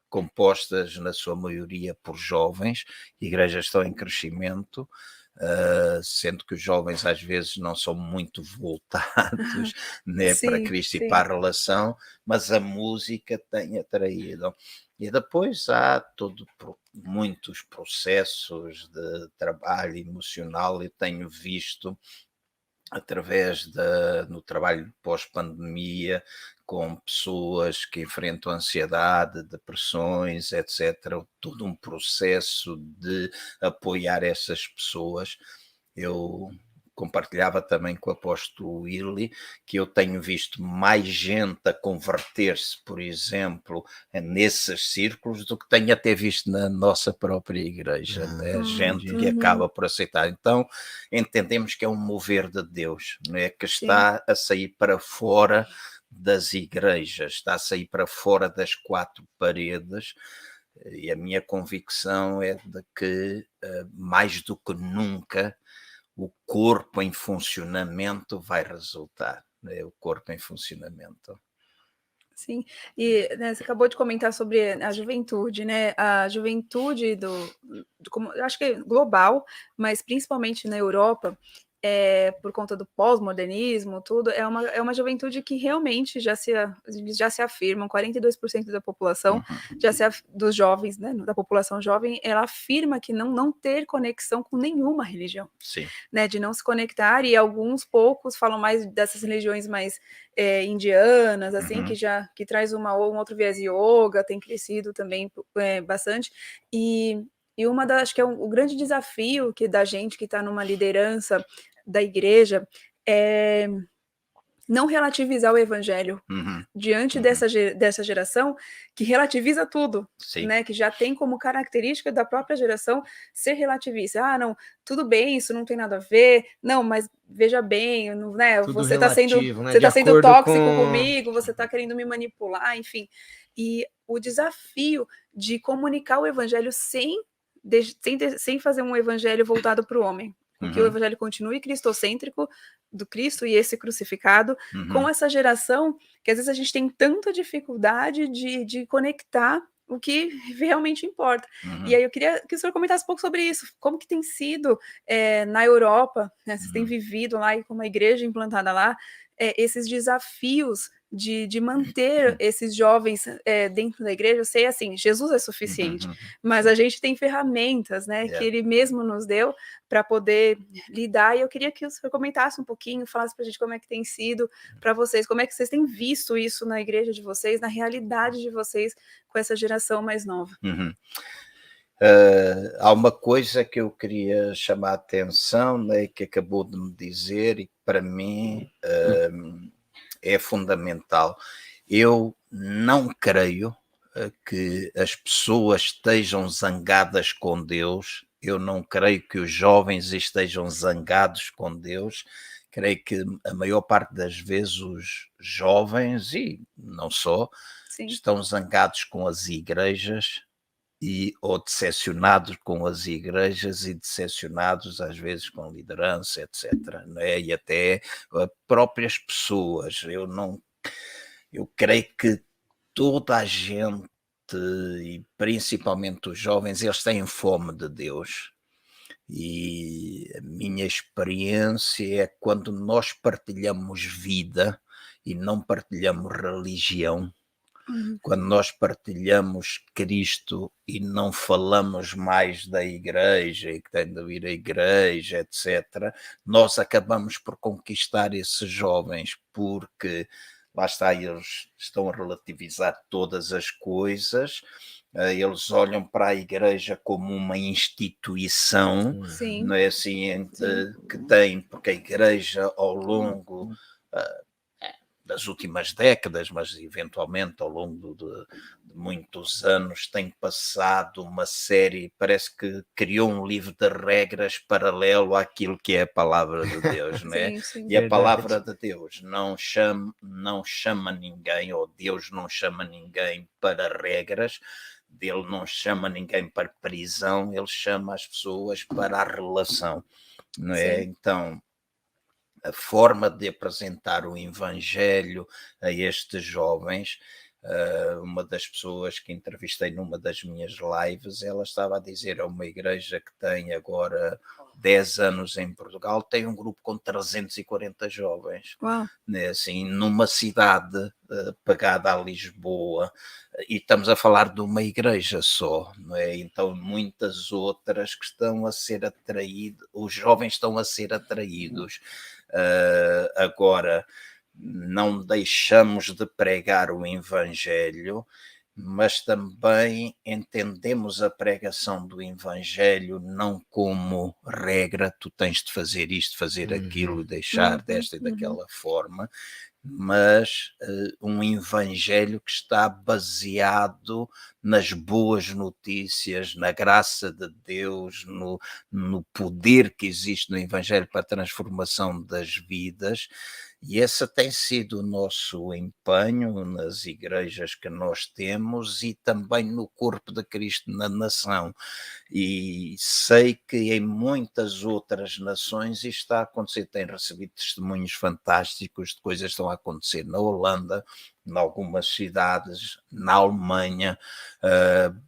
compostas na sua maioria por jovens, igrejas estão em crescimento, sendo que os jovens às vezes não são muito voltados, né, para Cristo e para a relação, mas a música tem atraído. E depois há muitos processos de trabalho emocional. Eu tenho visto, através no trabalho pós-pandemia, com pessoas que enfrentam ansiedade, depressões, etc., todo um processo de apoiar essas pessoas. Eu compartilhava também com o apóstolo Willy, que eu tenho visto mais gente a converter-se, por exemplo, nesses círculos, do que tenho até visto na nossa própria igreja, né? Gente que acaba por aceitar. Então, entendemos que é um mover de Deus, né? Que está a sair para fora das igrejas, está a sair para fora das quatro paredes, e a minha convicção é de que, mais do que nunca, o corpo em funcionamento vai resultar, né? O corpo em funcionamento. Sim, e né, você acabou de comentar sobre a juventude, né? A juventude como, eu acho que é global, mas principalmente na Europa, por conta do pós-modernismo, tudo, é uma juventude que realmente já se afirmam, 42% da população, dos jovens, né, da população jovem, ela afirma que não ter conexão com nenhuma religião. Sim. Né, de não se conectar, e alguns poucos falam mais dessas religiões mais indianas, assim, que traz um outro viés yoga, tem crescido também bastante, e acho que é o grande desafio da gente que está numa liderança da igreja é não relativizar o evangelho diante dessa geração que relativiza tudo, né? Que já tem como característica da própria geração ser relativista. Ah, não, tudo bem, isso não tem nada a ver. Não, mas veja bem, né? Você está sendo, né? você tá sendo tóxico comigo, você está querendo me manipular, enfim. E o desafio de comunicar o evangelho sem fazer um evangelho voltado para o homem. Que o evangelho continue cristocêntrico, do Cristo e esse crucificado, com essa geração que às vezes a gente tem tanta dificuldade de conectar o que realmente importa. E aí eu queria que o senhor comentasse um pouco sobre isso, como que tem sido na Europa, né, vocês têm vivido lá e com uma igreja implantada lá, esses desafios de manter esses jovens dentro da igreja. Eu sei, assim, Jesus é suficiente, mas a gente tem ferramentas, né, que ele mesmo nos deu para poder lidar, e eu queria que o senhor comentasse um pouquinho, falasse para a gente como é que tem sido para vocês, como é que vocês têm visto isso na igreja de vocês, na realidade de vocês com essa geração mais nova. Há uma coisa que eu queria chamar a atenção, né, que acabou de me dizer, e que para mim é fundamental. Eu não creio que as pessoas estejam zangadas com Deus. Eu não creio que os jovens estejam zangados com Deus. Creio que a maior parte das vezes os jovens, e não só, estão zangados com as igrejas, ou decepcionados com as igrejas, e decepcionados às vezes com liderança, etc. Né? E até próprias pessoas. Eu creio que toda a gente, e principalmente os jovens, eles têm fome de Deus. E a minha experiência é quando nós partilhamos vida e não partilhamos religião, quando nós partilhamos Cristo e não falamos mais da igreja e que tem de vir à igreja, etc., nós acabamos por conquistar esses jovens, porque lá está, eles estão a relativizar todas as coisas. Eles olham para a igreja como uma instituição, não é assim, que tem, porque a igreja ao longo das últimas décadas, mas eventualmente ao longo de muitos anos, tem passado uma série, parece que criou um livro de regras paralelo àquilo que é a palavra de Deus, né? E a palavra de Deus não chama ninguém, ou Deus não chama ninguém para regras, Ele não chama ninguém para prisão, Ele chama as pessoas para a relação, não é? Então, a forma de apresentar o evangelho a estes jovens, uma das pessoas que entrevistei numa das minhas lives, ela estava a dizer, a uma igreja que tem agora 10 anos em Portugal, tem um grupo com 340 jovens. Uau. Né, assim, numa cidade pegada a Lisboa, e estamos a falar de uma igreja só, não é? Então muitas outras que estão a ser atraídas, os jovens estão a ser atraídos. Agora, não deixamos de pregar o evangelho, mas também entendemos a pregação do Evangelho não como regra, tu tens de fazer isto, fazer aquilo, deixar desta e daquela forma, mas um Evangelho que está baseado nas boas notícias, na graça de Deus, no poder que existe no Evangelho para a transformação das vidas. E esse tem sido o nosso empenho nas igrejas que nós temos e também no corpo de Cristo na nação. E sei que em muitas outras nações isto está a acontecer. Tenho recebido testemunhos fantásticos de coisas que estão a acontecer na Holanda, em algumas cidades, na Alemanha,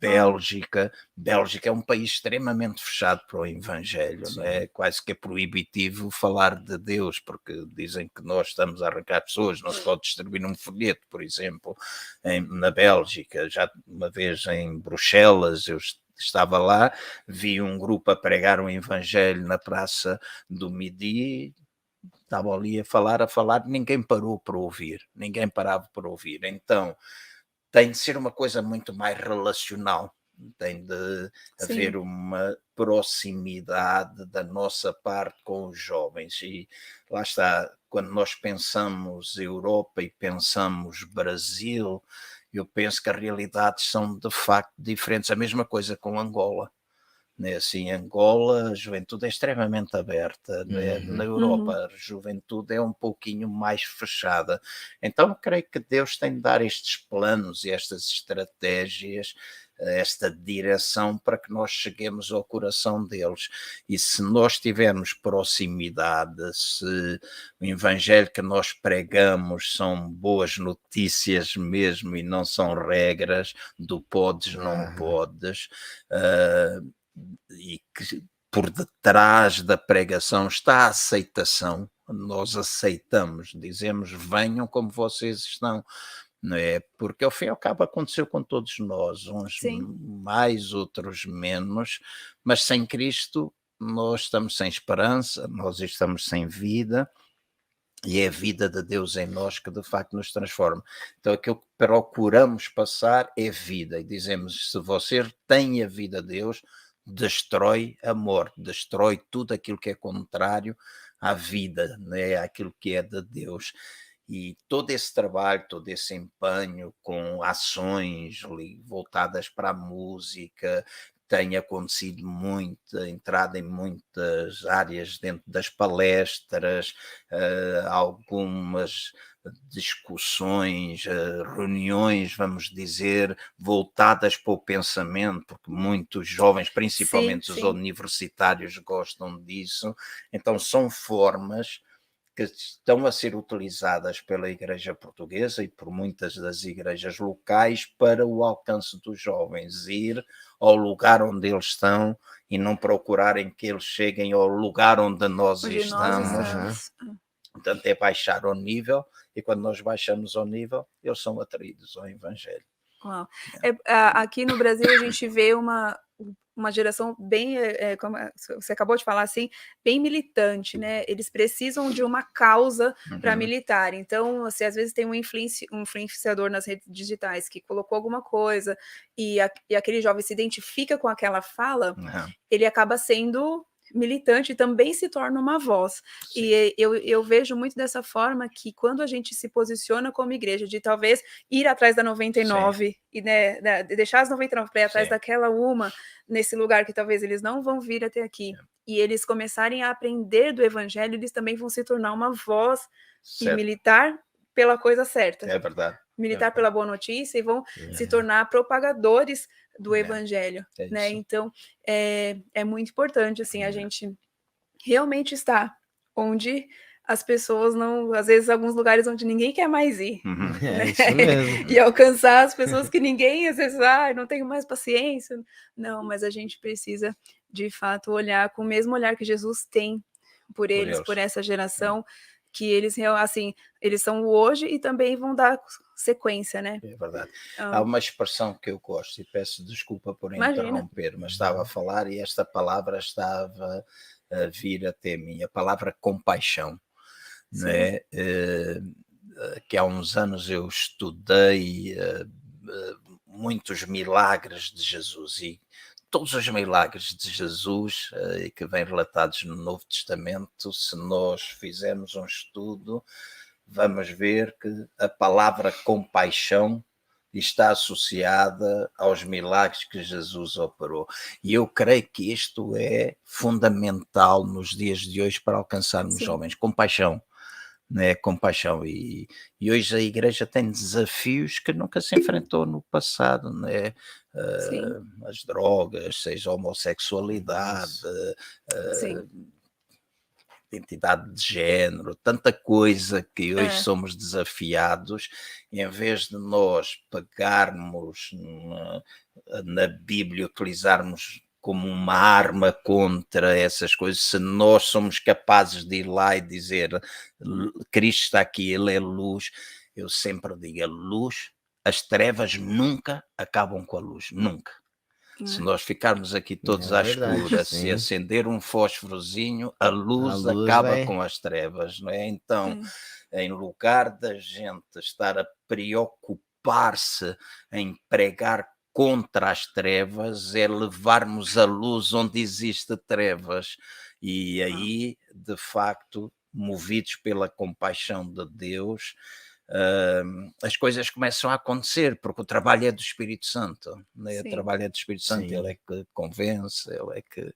Bélgica. Bélgica é um país extremamente fechado para o Evangelho, não é? Quase que é proibitivo falar de Deus, porque dizem que nós estamos a arrancar pessoas, não se pode distribuir um folheto, por exemplo, na Bélgica. Já uma vez em Bruxelas, eu estava lá, vi um grupo a pregar um Evangelho na Praça do Midi, estavam ali a falar, ninguém parou para ouvir, ninguém parava para ouvir. Então, tem de ser uma coisa muito mais relacional, tem de haver uma proximidade da nossa parte com os jovens. E lá está, quando nós pensamos Europa e pensamos Brasil, eu penso que as realidades são de facto diferentes. A mesma coisa com Angola. Né? Assim, Angola, a juventude é extremamente aberta, né? Na Europa a juventude é um pouquinho mais fechada. Então creio que Deus tem de dar estes planos e estas estratégias, esta direção para que nós cheguemos ao coração deles. E se nós tivermos proximidade, se o Evangelho que nós pregamos são boas notícias mesmo e não são regras do podes, não podes, e que por detrás da pregação está a aceitação, nós aceitamos, dizemos venham como vocês estão, não é? Porque ao fim e ao cabo aconteceu com todos nós, uns mais, outros menos, mas sem Cristo nós estamos sem esperança, nós estamos sem vida. E é a vida de Deus em nós que de facto nos transforma. Então aquilo que procuramos passar é vida. E dizemos, se você tem a vida de Deus, destrói a morte, destrói tudo aquilo que é contrário à vida, né? Àquilo que é de Deus. E todo esse trabalho, todo esse empenho com ações voltadas para a música, tem acontecido muito, entrada em muitas áreas dentro das palestras, algumas discussões, reuniões, vamos dizer, voltadas para o pensamento, porque muitos jovens, principalmente os universitários, gostam disso. Então são formas que estão a ser utilizadas pela Igreja Portuguesa e por muitas das igrejas locais para o alcance dos jovens, ir ao lugar onde eles estão e não procurarem que eles cheguem ao lugar onde nós estamos. Portanto, é baixar o nível, e quando nós baixamos o nível, eles são atraídos ao Evangelho. Uau. Aqui no Brasil a gente vê uma geração bem, como você acabou de falar assim, bem militante, né? Eles precisam de uma causa para militar. Então, assim, às vezes tem um influenciador nas redes digitais que colocou alguma coisa e aquele jovem se identifica com aquela fala, ele acaba sendo militante e também se torna uma voz. E eu vejo muito dessa forma que quando a gente se posiciona como igreja, de talvez ir atrás da 99 e né, deixar as 99 para ir atrás daquela uma, nesse lugar que talvez eles não vão vir até aqui, e eles começarem a aprender do Evangelho, eles também vão se tornar uma voz e militar pela coisa certa. É verdade. Militar pela boa notícia e vão se tornar propagadores do Evangelho, né? Então, é muito importante, assim, a gente realmente estar onde as pessoas não... Às vezes, alguns lugares onde ninguém quer mais ir. É isso mesmo. E alcançar as pessoas que ninguém, às vezes, não tenho mais paciência. Não, mas a gente precisa, de fato, olhar com o mesmo olhar que Jesus tem por eles, por essa geração, que eles, assim, eles são o hoje e também vão dar sequência, né? É verdade. Há uma expressão que eu gosto e peço desculpa por interromper, mas estava a falar e esta palavra estava a vir até mim, a palavra compaixão, né? Que há uns anos eu estudei muitos milagres de Jesus, e todos os milagres de Jesus que vêm relatados no Novo Testamento, se nós fizermos um estudo, vamos ver que a palavra compaixão está associada aos milagres que Jesus operou. E eu creio que isto é fundamental nos dias de hoje para alcançarmos os homens. Compaixão. Né, compaixão, e hoje a igreja tem desafios que nunca se enfrentou no passado, né? As drogas, seja a homossexualidade, identidade de género, tanta coisa que hoje somos desafiados. Em vez de nós pegarmos na Bíblia, utilizarmos como uma arma contra essas coisas, se nós somos capazes de ir lá e dizer Cristo está aqui, Ele é luz, eu sempre digo, a luz, as trevas nunca acabam com a luz, nunca. Se nós ficarmos aqui todos à escura, se acender um fósforozinho, a luz acaba com as trevas, não é? Então, em lugar da gente estar a preocupar-se em pregar contra as trevas, é levarmos a luz onde existe trevas. E aí, de facto, movidos pela compaixão de Deus, as coisas começam a acontecer, porque o trabalho é do Espírito Santo, né? O trabalho é do Espírito Santo, ele é que convence, ele é que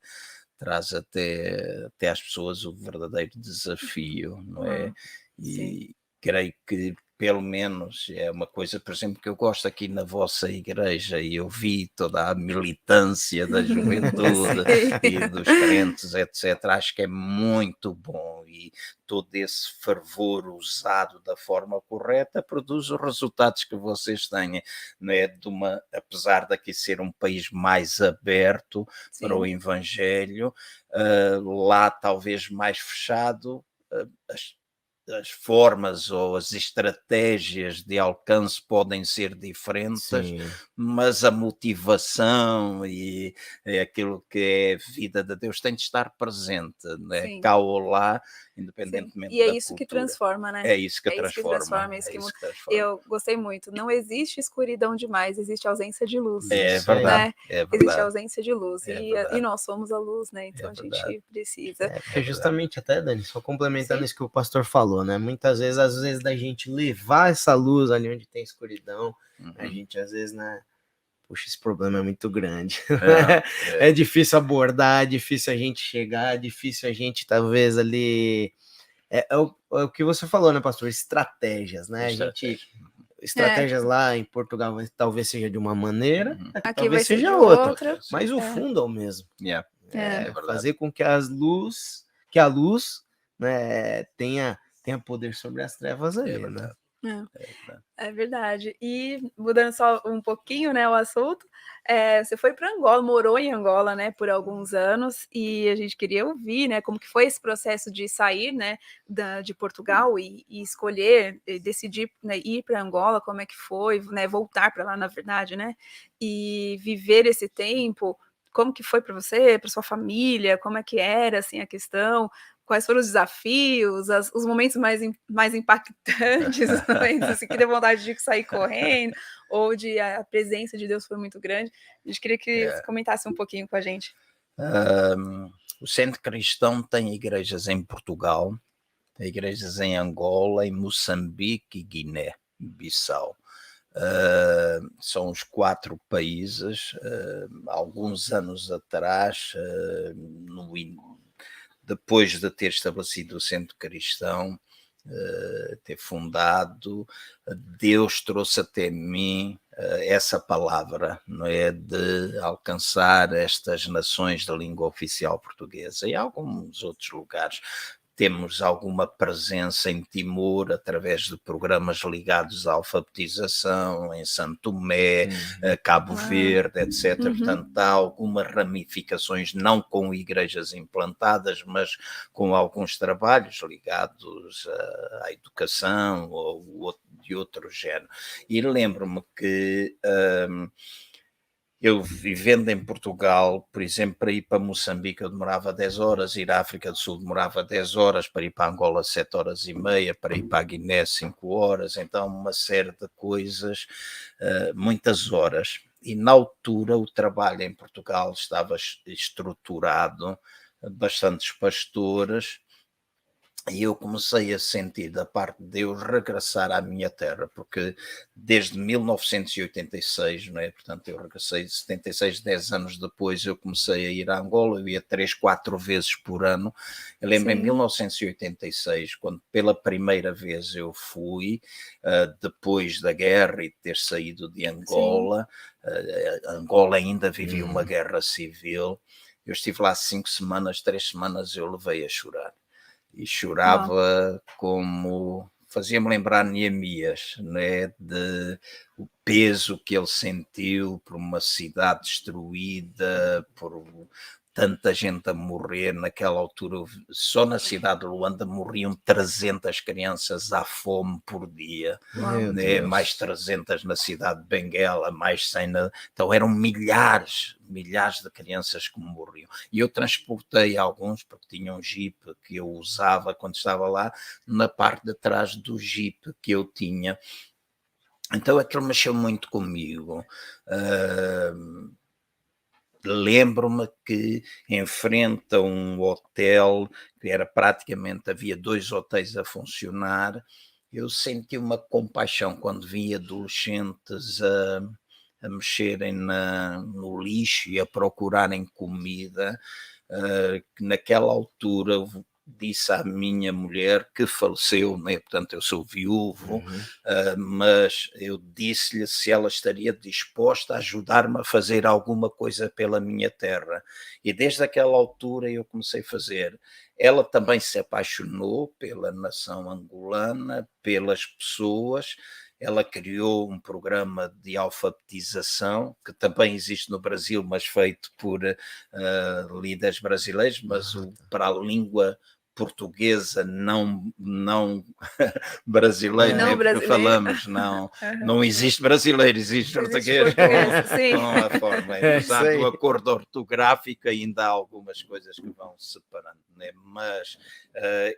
traz até às pessoas o verdadeiro desafio, não é? E creio que pelo menos é uma coisa, por exemplo, que eu gosto aqui na vossa igreja, e eu vi toda a militância da juventude e dos crentes, etc. Acho que é muito bom, e todo esse fervor usado da forma correta produz os resultados que vocês têm, não é? Apesar daqui ser um país mais aberto para o Evangelho, lá talvez mais fechado, as formas ou as estratégias de alcance podem ser diferentes, mas a motivação e aquilo que é vida de Deus tem de estar presente, né? Cá ou lá, independentemente da E é isso cultura. Que transforma, né? É isso que transforma. Eu gostei muito. Não existe escuridão demais, existe ausência de luz. É verdade. Né? É verdade. Existe ausência de luz. E nós somos a luz, né? Então a gente precisa. Porque justamente até, Dani, só complementando isso que o pastor falou, né? Muitas vezes, às vezes, da gente levar essa luz ali onde tem escuridão, a gente às vezes, né? Puxa, esse problema é muito grande. É difícil abordar, é difícil a gente chegar, é difícil a gente, talvez, ali. É o que você falou, né, pastor? Estratégias, né? Estratégias lá em Portugal talvez seja de uma maneira, aqui talvez seja outra. Mas o fundo é o mesmo. Fazer com que a luz, né, tenha poder sobre as trevas ali, né? É verdade. E mudando só um pouquinho, né, o assunto, você foi para Angola, morou em Angola, né, por alguns anos, e a gente queria ouvir, né, como que foi esse processo de sair, né, de Portugal e escolher, e decidir, né, ir para Angola, como é que foi, né, voltar para lá, na verdade, né, e viver esse tempo. Como que foi para você, para sua família, como é que era, assim, a questão? Quais foram os desafios, os momentos mais impactantes, os momentos assim, que deu vontade de sair correndo, ou a presença de Deus foi muito grande? A gente queria que você comentasse um pouquinho com a gente. O Centro Cristão tem igrejas em Portugal, tem igrejas em Angola, em Moçambique e Guiné-Bissau. São os 4 países. Alguns anos atrás, depois de ter estabelecido o Centro Cristão, ter fundado, Deus trouxe até mim essa palavra, não é, de alcançar estas nações da língua oficial portuguesa e alguns outros lugares. Temos alguma presença em Timor através de programas ligados à alfabetização, em Santo Tomé, Cabo Verde, etc. Portanto, há algumas ramificações, não com igrejas implantadas, mas com alguns trabalhos ligados à educação ou de outro género. E lembro-me que eu vivendo em Portugal, por exemplo, para ir para Moçambique eu demorava 10 horas, ir à África do Sul demorava 10 horas, para ir para Angola 7 horas e meia, para ir para a Guiné 5 horas, então uma série de coisas, muitas horas. E na altura o trabalho em Portugal estava estruturado, bastantes pastores, e eu comecei a sentir da parte de Deus regressar à minha terra, porque desde 1986, não é? Portanto, eu regressei em 76, 10 anos depois, eu comecei a ir a Angola, eu ia 3, 4 vezes por ano. Eu lembro em 1986, quando pela primeira vez eu fui, depois da guerra e de ter saído de Angola, Angola ainda vivia uma guerra civil, eu estive lá 5 semanas, 3 semanas eu levei a chorar. E chorava como... Fazia-me lembrar Neemias, né? De o peso que ele sentiu por uma cidade destruída, por tanta gente a morrer naquela altura. Só na cidade de Luanda morriam 300 crianças à fome por dia, né? Mais 300 na cidade de Benguela, mais 100 então eram milhares de crianças que morriam. E eu transportei alguns, porque tinha um Jeep que eu usava quando estava lá, na parte de trás do Jeep que eu tinha. Então aquilo mexeu muito comigo. Lembro-me que em frente a um hotel, que era praticamente, havia 2 hotéis a funcionar, eu senti uma compaixão quando vi adolescentes a mexerem no lixo e a procurarem comida, que naquela altura disse à minha mulher, que faleceu, né? Portanto eu sou viúvo, mas eu disse-lhe se ela estaria disposta a ajudar-me a fazer alguma coisa pela minha terra, e desde aquela altura eu comecei a fazer. Ela também se apaixonou pela nação angolana, pelas pessoas. Ela criou um programa de alfabetização, que também existe no Brasil, mas feito por líderes brasileiros, mas para a língua portuguesa não brasileira, não né? Porque falamos, não existe brasileiro, existe português. Com a forma, apesar do acordo ortográfico, ainda há algumas coisas que vão separando, né? Mas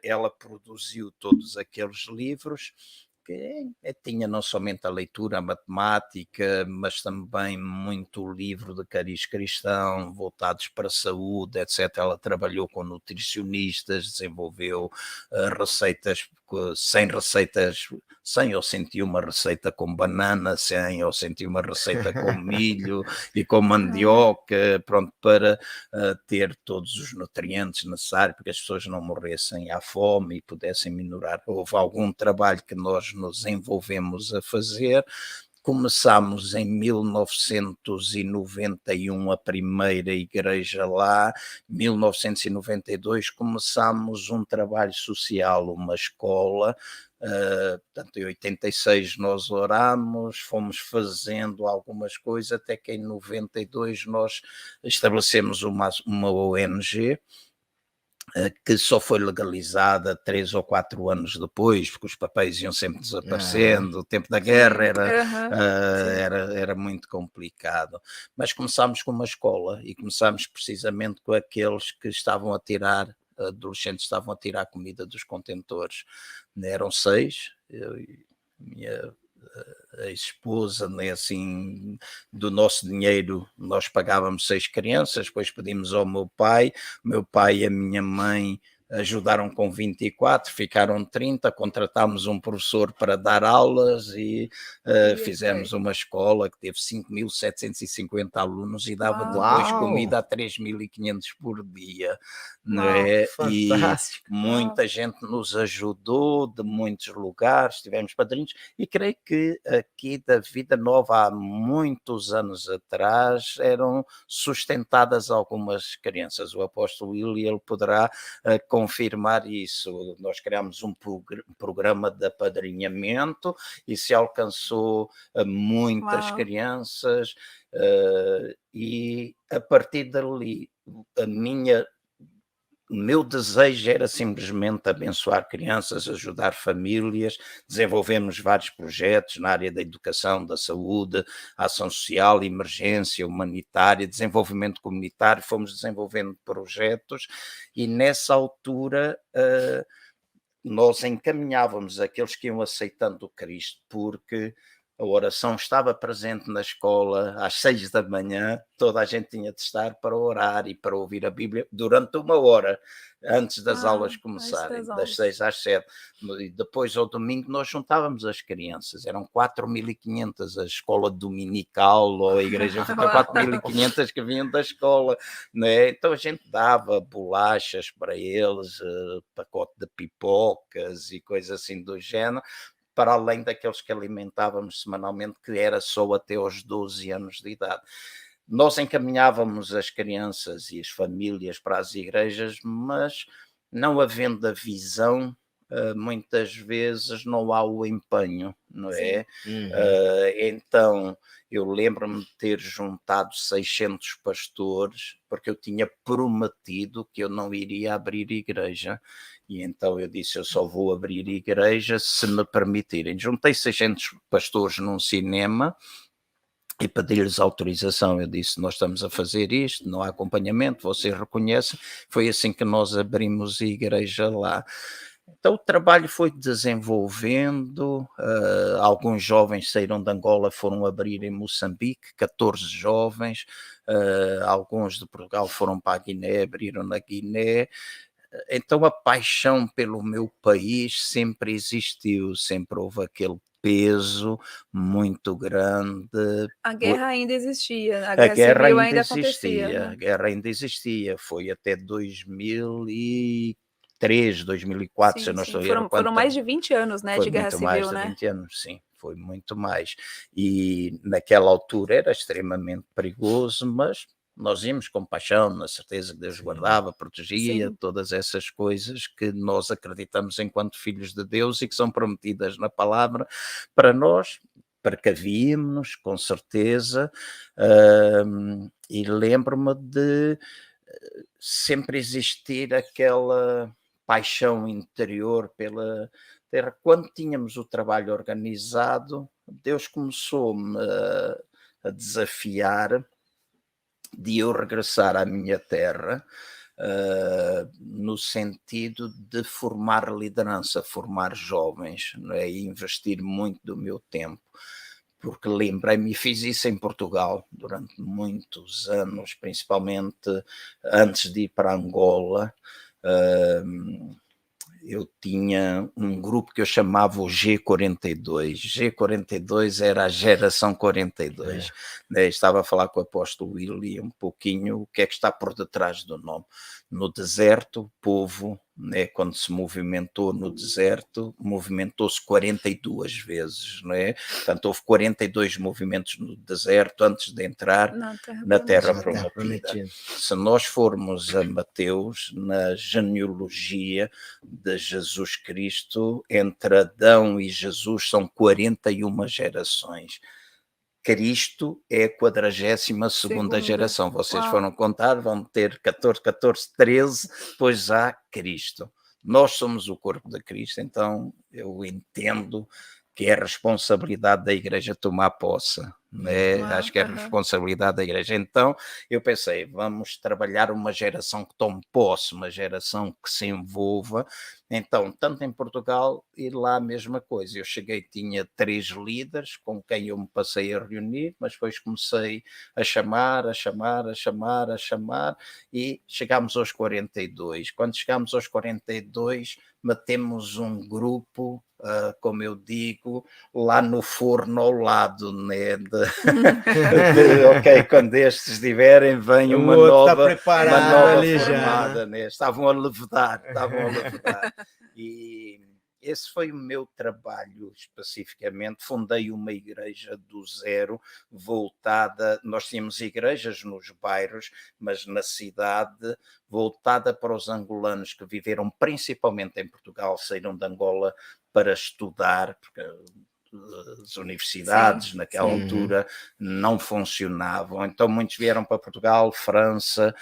ela produziu todos aqueles livros, que tinha não somente a leitura, a matemática, mas também muito livro de cariz cristão, voltados para a saúde, etc. Ela trabalhou com nutricionistas, desenvolveu receitas, 100 receitas, 100 ou 101 receita com banana, 100 ou 101 receita com milho e com mandioca, pronto, para ter todos os nutrientes necessários, porque as pessoas não morressem à fome e pudessem minorar. Houve algum trabalho que nós nos envolvemos a fazer. Começámos em 1991 a primeira igreja lá, 1992 começámos um trabalho social, uma escola, portanto em 86 nós orámos, fomos fazendo algumas coisas, até que em 92 nós estabelecemos uma ONG, que só foi legalizada 3 ou 4 anos depois, porque os papéis iam sempre desaparecendo, o tempo da guerra era muito complicado. Mas começámos com uma escola e começámos precisamente com aqueles que estavam a tirar, adolescentes estavam a tirar comida dos contentores. Eram 6, eu e minha a esposa, né, assim, do nosso dinheiro nós pagávamos 6 crianças, depois pedimos ao meu pai e a minha mãe ajudaram com 24, ficaram 30, contratámos um professor para dar aulas e fizemos uma escola que teve 5.750 alunos e dava depois comida a 3.500 por dia. Né? E muita gente nos ajudou de muitos lugares, tivemos padrinhos, e creio que aqui da Vida Nova há muitos anos atrás eram sustentadas algumas crianças. O apóstolo Willi, ele poderá confirmar isso. Nós criámos um programa de apadrinhamento e se alcançou muitas crianças, e a partir dali a minha o meu desejo era simplesmente abençoar crianças, ajudar famílias, desenvolvemos vários projetos na área da educação, da saúde, ação social, emergência humanitária, desenvolvimento comunitário, fomos desenvolvendo projetos e nessa altura nós encaminhávamos aqueles que iam aceitando o Cristo, porque a oração estava presente na escola às 6 da manhã, toda a gente tinha de estar para orar e para ouvir a Bíblia durante 1 hora, antes das aulas começarem, das 6 às 7. E depois, ao domingo, nós juntávamos as crianças, eram 4.500 a escola dominical ou a igreja, 4.500 que vinham da escola, né? Então a gente dava bolachas para eles, pacote de pipocas e coisas assim do género, para além daqueles que alimentávamos semanalmente, que era só até aos 12 anos de idade. Nós encaminhávamos as crianças e as famílias para as igrejas, mas não havendo a visão, muitas vezes não há o empenho, não é? Então, eu lembro-me de ter juntado 600 pastores, porque eu tinha prometido que eu não iria abrir igreja. E então eu disse, eu só vou abrir igreja se me permitirem. Juntei 600 pastores num cinema e pedi-lhes autorização. Eu disse, nós estamos a fazer isto, não há acompanhamento, vocês reconhecem. Foi assim que nós abrimos a igreja lá. Então o trabalho foi desenvolvendo, alguns jovens saíram de Angola, foram abrir em Moçambique, 14 jovens, alguns de Portugal foram para a Guiné, abriram na Guiné. Então a paixão pelo meu país sempre existiu, sempre houve aquele peso muito grande. A guerra ainda existia, A guerra civil ainda acontecia, existia, né? a guerra ainda existia, foi até 2003, 2004, se eu Sim, não sim. estou a erro. Foram mais de 20 anos, né, Foi de guerra muito mais civil, de né? 20 anos, sim, foi muito mais. E naquela altura era extremamente perigoso, mas nós íamos com paixão, na certeza que Deus guardava, protegia, Sim. todas essas coisas que nós acreditamos enquanto filhos de Deus e que são prometidas na palavra para nós. Precavíamos-nos, com certeza, e lembro-me de sempre existir aquela paixão interior pela terra. Quando tínhamos o trabalho organizado, Deus começou-me a desafiar de eu regressar à minha terra, no sentido de formar liderança, formar jovens, não é? E investir muito do meu tempo. Porque lembrei-me, e fiz isso em Portugal durante muitos anos, principalmente antes de ir para Angola. Eu tinha um grupo que eu chamava o G42. G42 era a geração 42. Né? Estava a falar com o apóstolo Willy um pouquinho o que é que está por detrás do nome. No deserto, o povo, né, quando se movimentou no deserto, movimentou-se 42 vezes. Né? Portanto, houve 42 movimentos no deserto antes de entrar na Terra Prometida. Se nós formos a Mateus, na genealogia de Jesus Cristo, entre Adão e Jesus são 41 gerações. Cristo é a 42ª geração. Vocês foram contar, vão ter 14, 13, depois há Cristo. Nós somos o corpo de Cristo, então eu entendo que é a responsabilidade da igreja tomar posse. Né? Acho que é a responsabilidade da igreja. Então eu pensei, vamos trabalhar uma geração que tome posse, uma geração que se envolva. Então, tanto em Portugal e lá a mesma coisa. Eu cheguei, tinha 3 líderes com quem eu me passei a reunir, mas depois comecei a chamar e chegámos aos 42. Quando chegámos aos 42, metemos um grupo, como eu digo, lá no forno ao lado, né? Ok, quando estes estiverem, vem uma nova formada, né? Estavam a levedar. E esse foi o meu trabalho especificamente. Fundei uma igreja do zero, voltada, nós tínhamos igrejas nos bairros, mas na cidade, voltada para os angolanos que viveram principalmente em Portugal, saíram de Angola para estudar, porque as universidades naquela altura não funcionavam, então muitos vieram para Portugal, França,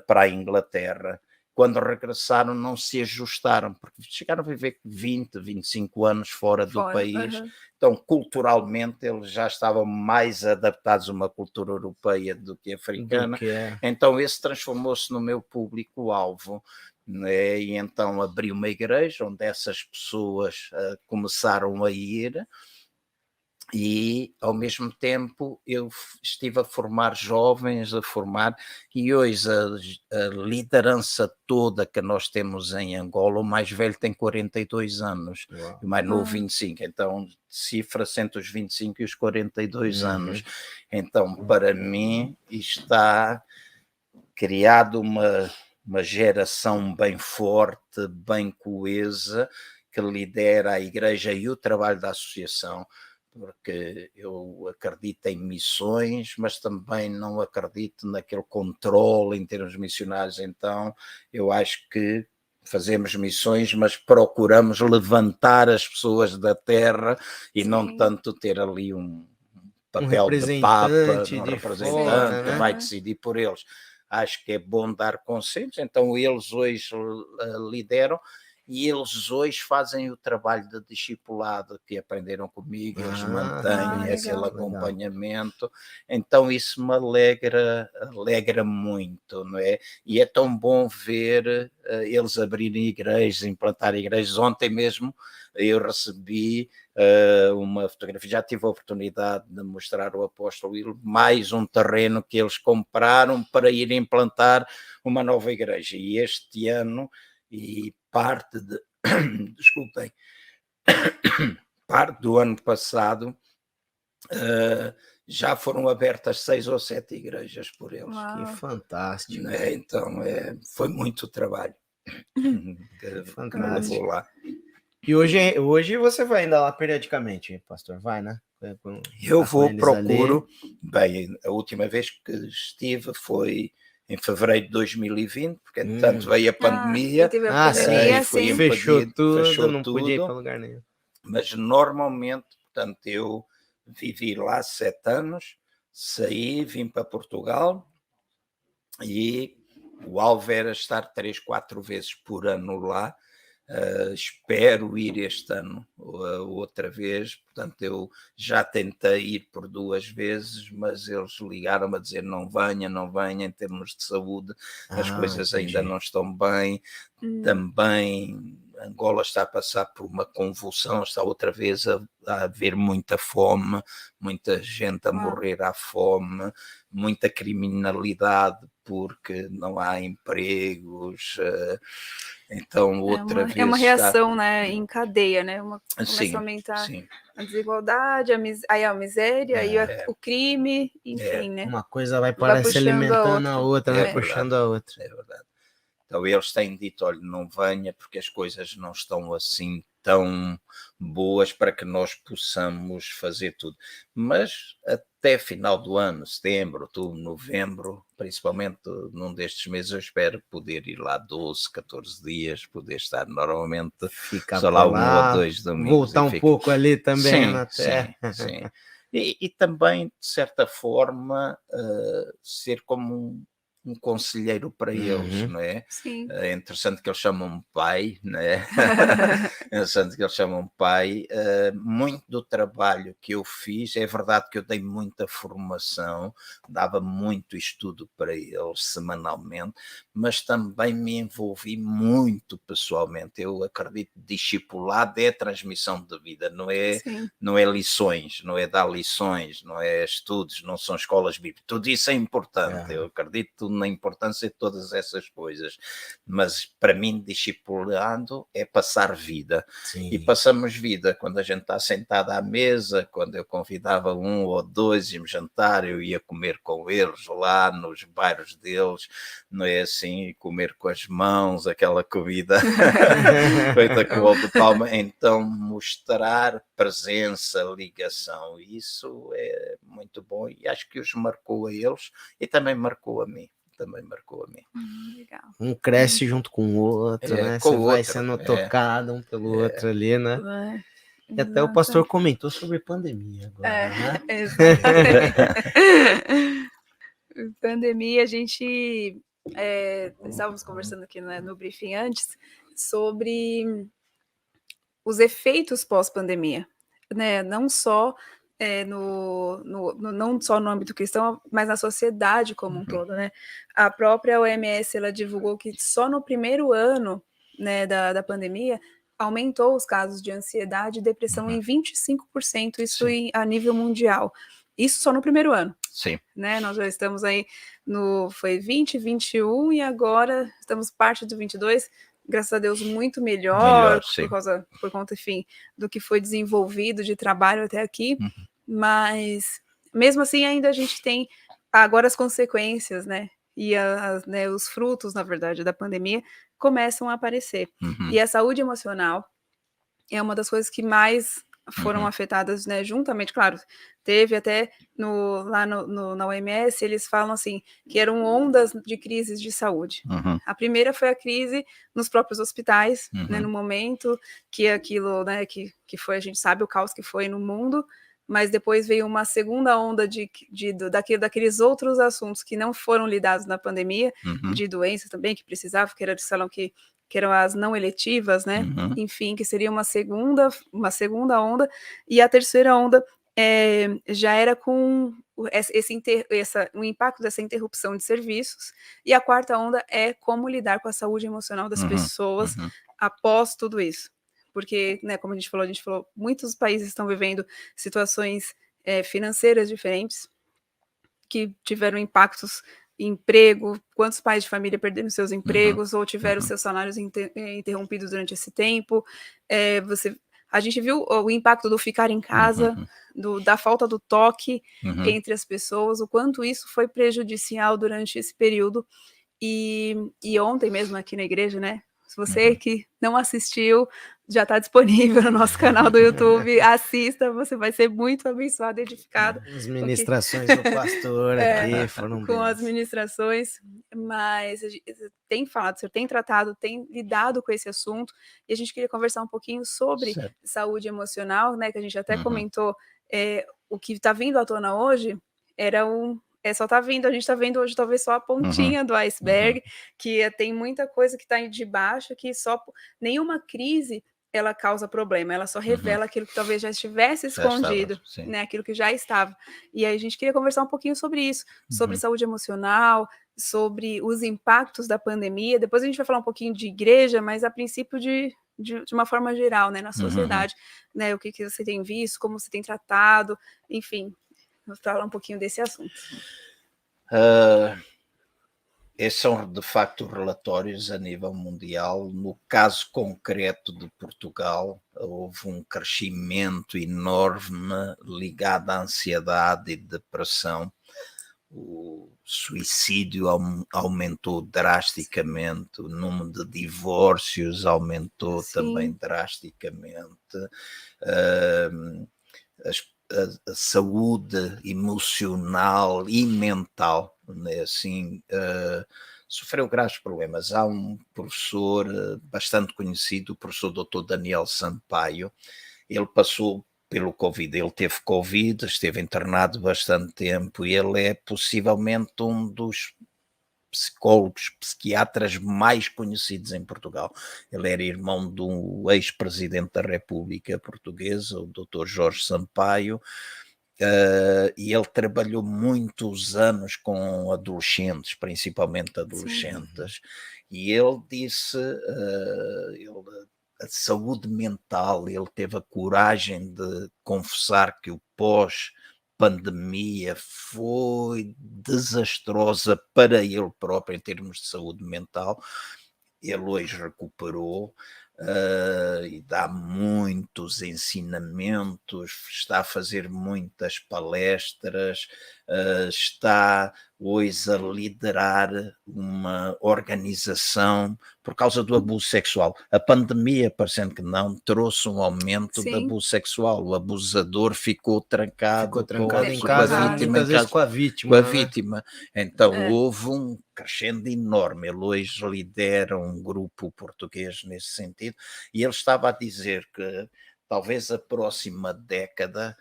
para a Inglaterra. quando regressaram não se ajustaram, porque chegaram a viver 20, 25 anos fora do país, então culturalmente eles já estavam mais adaptados a uma cultura europeia do que africana, então esse transformou-se no meu público-alvo, né? E então abri uma igreja onde essas pessoas começaram a ir, e ao mesmo tempo eu estive a formar jovens, e hoje a liderança toda que nós temos em Angola, o mais velho tem 42 anos, o mais novo 25, então cifra-se entre os 25 e os 42 anos, então para mim está criado uma geração bem forte, bem coesa, que lidera a igreja e o trabalho da associação, porque eu acredito em missões, mas também não acredito naquele controle em termos missionários, então eu acho que fazemos missões, mas procuramos levantar as pessoas da terra e não tanto ter ali um papel de papa, um representante que vai decidir por eles. Acho que é bom dar conselhos, então eles hoje lideram, e eles hoje fazem o trabalho de discipulado que aprenderam comigo, eles mantêm aquele acompanhamento, então isso me alegra muito, não é? E é tão bom ver eles abrirem igrejas, implantarem igrejas. Ontem mesmo eu recebi uma fotografia, já tive a oportunidade de mostrar ao apóstolo Will mais um terreno que eles compraram para ir implantar uma nova igreja, e este ano, e parte parte do ano passado, já foram abertas 6 ou 7 igrejas por eles. Que fantástico. Né? Então foi muito trabalho. Fantástico. Vou lá. E hoje você vai ainda lá periodicamente, pastor? Vai, né? Eu procuro. Bem, a última vez que estive foi em fevereiro de 2020, porque entretanto veio a pandemia. Fechou tudo, não podia ir para lugar nenhum. Mas normalmente, portanto, eu vivi lá 7 anos, saí, vim para Portugal, e o alvo era estar 3, 4 vezes por ano lá. Espero ir este ano outra vez, portanto eu já tentei ir por 2 vezes, mas eles ligaram-me a dizer não venha, em termos de saúde as coisas ainda não estão bem. Também Angola está a passar por uma convulsão, está outra vez a haver muita fome, muita gente a morrer à fome, muita criminalidade porque não há empregos. Então, outra vez. É uma reação, né, em cadeia, né? Começa a aumentar a desigualdade, a miséria e o crime, enfim, né? Uma coisa vai se alimentando a outra, vai puxando a outra. É verdade. Então, eles têm dito: olha, não venha, porque as coisas não estão assim tão boas para que nós possamos fazer tudo. Mas até final do ano, setembro, outubro, novembro, principalmente num destes meses, eu espero poder ir lá 12, 14 dias, poder estar normalmente, só lá 1 ou 2 domingos. Voltar um pouco ali também na terra. Sim. E também, de certa forma, ser como um conselheiro para eles, não é? Sim. É interessante que eles chamam pai, não é? É interessante que eles chamam pai. Muito do trabalho que eu fiz, é verdade que eu dei muita formação, dava muito estudo para eles semanalmente, mas também me envolvi muito pessoalmente. Eu acredito que discipulado é transmissão de vida, não é lições, não é dar lições, não é estudos, não são escolas bíblicas. Tudo isso é importante, eu acredito na importância de todas essas coisas, mas para mim discipulado é passar vida. E passamos vida quando a gente está sentado à mesa, quando eu convidava 1 ou 2, íamos jantar, eu ia comer com eles lá nos bairros deles, não é assim, comer com as mãos, aquela comida feita com o óleo de palma. Então mostrar presença, ligação, isso é muito bom, e acho que os marcou a eles e também marcou a mim. Legal. Um cresce junto com o outro, né? Você vai sendo tocado um pelo outro ali, né? E até o pastor comentou sobre pandemia agora, né? Exatamente. Pandemia, a gente estávamos conversando aqui, né, no briefing antes, sobre os efeitos pós-pandemia, né? Não só não só no âmbito cristão, mas na sociedade como um todo, né? A própria OMS, ela divulgou que só no primeiro ano, né, da pandemia aumentou os casos de ansiedade e depressão em 25%, isso a nível mundial. Isso só no primeiro ano. Sim. Né? Nós já estamos aí foi 20, 21 e agora estamos parte do 22, graças a Deus muito melhor por conta, enfim, do que foi desenvolvido de trabalho até aqui, mas mesmo assim ainda a gente tem agora as consequências, né? E né, os frutos, na verdade, da pandemia começam a aparecer. E a saúde emocional é uma das coisas que mais foram afetadas, né, juntamente, claro, teve até lá na OMS, eles falam assim, que eram ondas de crises de saúde. A primeira foi a crise nos próprios hospitais, né, no momento que aquilo, né, que foi, a gente sabe o caos que foi no mundo, mas depois veio uma segunda onda daqueles outros assuntos que não foram lidados na pandemia, de doenças também que precisavam, que eram as não eletivas, né? Enfim, que seria uma segunda onda, e a terceira onda já era com o impacto dessa interrupção de serviços, e a quarta onda é como lidar com a saúde emocional das pessoas após tudo isso. Porque, né, como a gente falou, muitos países estão vivendo situações financeiras diferentes, que tiveram impactos emprego, quantos pais de família perderam seus empregos ou tiveram seus salários interrompidos durante esse tempo. A gente viu o impacto do ficar em casa, da falta do toque entre as pessoas, o quanto isso foi prejudicial durante esse período. E ontem mesmo aqui na igreja, né? Se você que não assistiu, já está disponível no nosso canal do YouTube, assista, você vai ser muito abençoado e edificado. As ministrações do pastor aqui foram com as ministrações, mas a gente tem falado, o senhor tem tratado, tem lidado com esse assunto, e a gente queria conversar um pouquinho sobre saúde emocional, né, que a gente até comentou, o que está vindo à tona hoje só está vindo, a gente está vendo hoje talvez só a pontinha do iceberg, que tem muita coisa que está debaixo, que nenhuma crise ela causa problema, ela só revela aquilo que talvez já estivesse escondido, né, aquilo que já estava. E aí a gente queria conversar um pouquinho sobre isso, sobre saúde emocional, sobre os impactos da pandemia. Depois a gente vai falar um pouquinho de igreja, mas a princípio de uma forma geral, né, na sociedade, né, o que você tem visto, como você tem tratado, enfim, vamos falar um pouquinho desse assunto. Esses são, de facto, relatórios a nível mundial. No caso concreto de Portugal, houve um crescimento enorme ligado à ansiedade e depressão. O suicídio aumentou drasticamente, o número de divórcios aumentou também drasticamente. A saúde emocional e mental, né, assim, sofreu graves problemas. Há um professor bastante conhecido, o professor Dr. Daniel Sampaio. Ele passou pelo Covid, ele teve Covid, esteve internado bastante tempo, e ele é possivelmente um dos psicólogos, psiquiatras mais conhecidos em Portugal. Ele era irmão do ex-presidente da República Portuguesa, o Dr. Jorge Sampaio, e ele trabalhou muitos anos com adolescentes, principalmente adolescentes, e ele disse, a saúde mental, ele teve a coragem de confessar que o pós-pandemia foi desastrosa para ele próprio em termos de saúde mental. Ele hoje recuperou e dá muitos ensinamentos, está a fazer muitas palestras, está hoje a liderar uma organização por causa do abuso sexual. A pandemia, parecendo que não, trouxe um aumento do abuso sexual. O abusador ficou trancado em casa, muitas vezes com a vítima. Então houve um crescendo enorme. Ele hoje lidera um grupo português nesse sentido, e ele estava a dizer que talvez a próxima década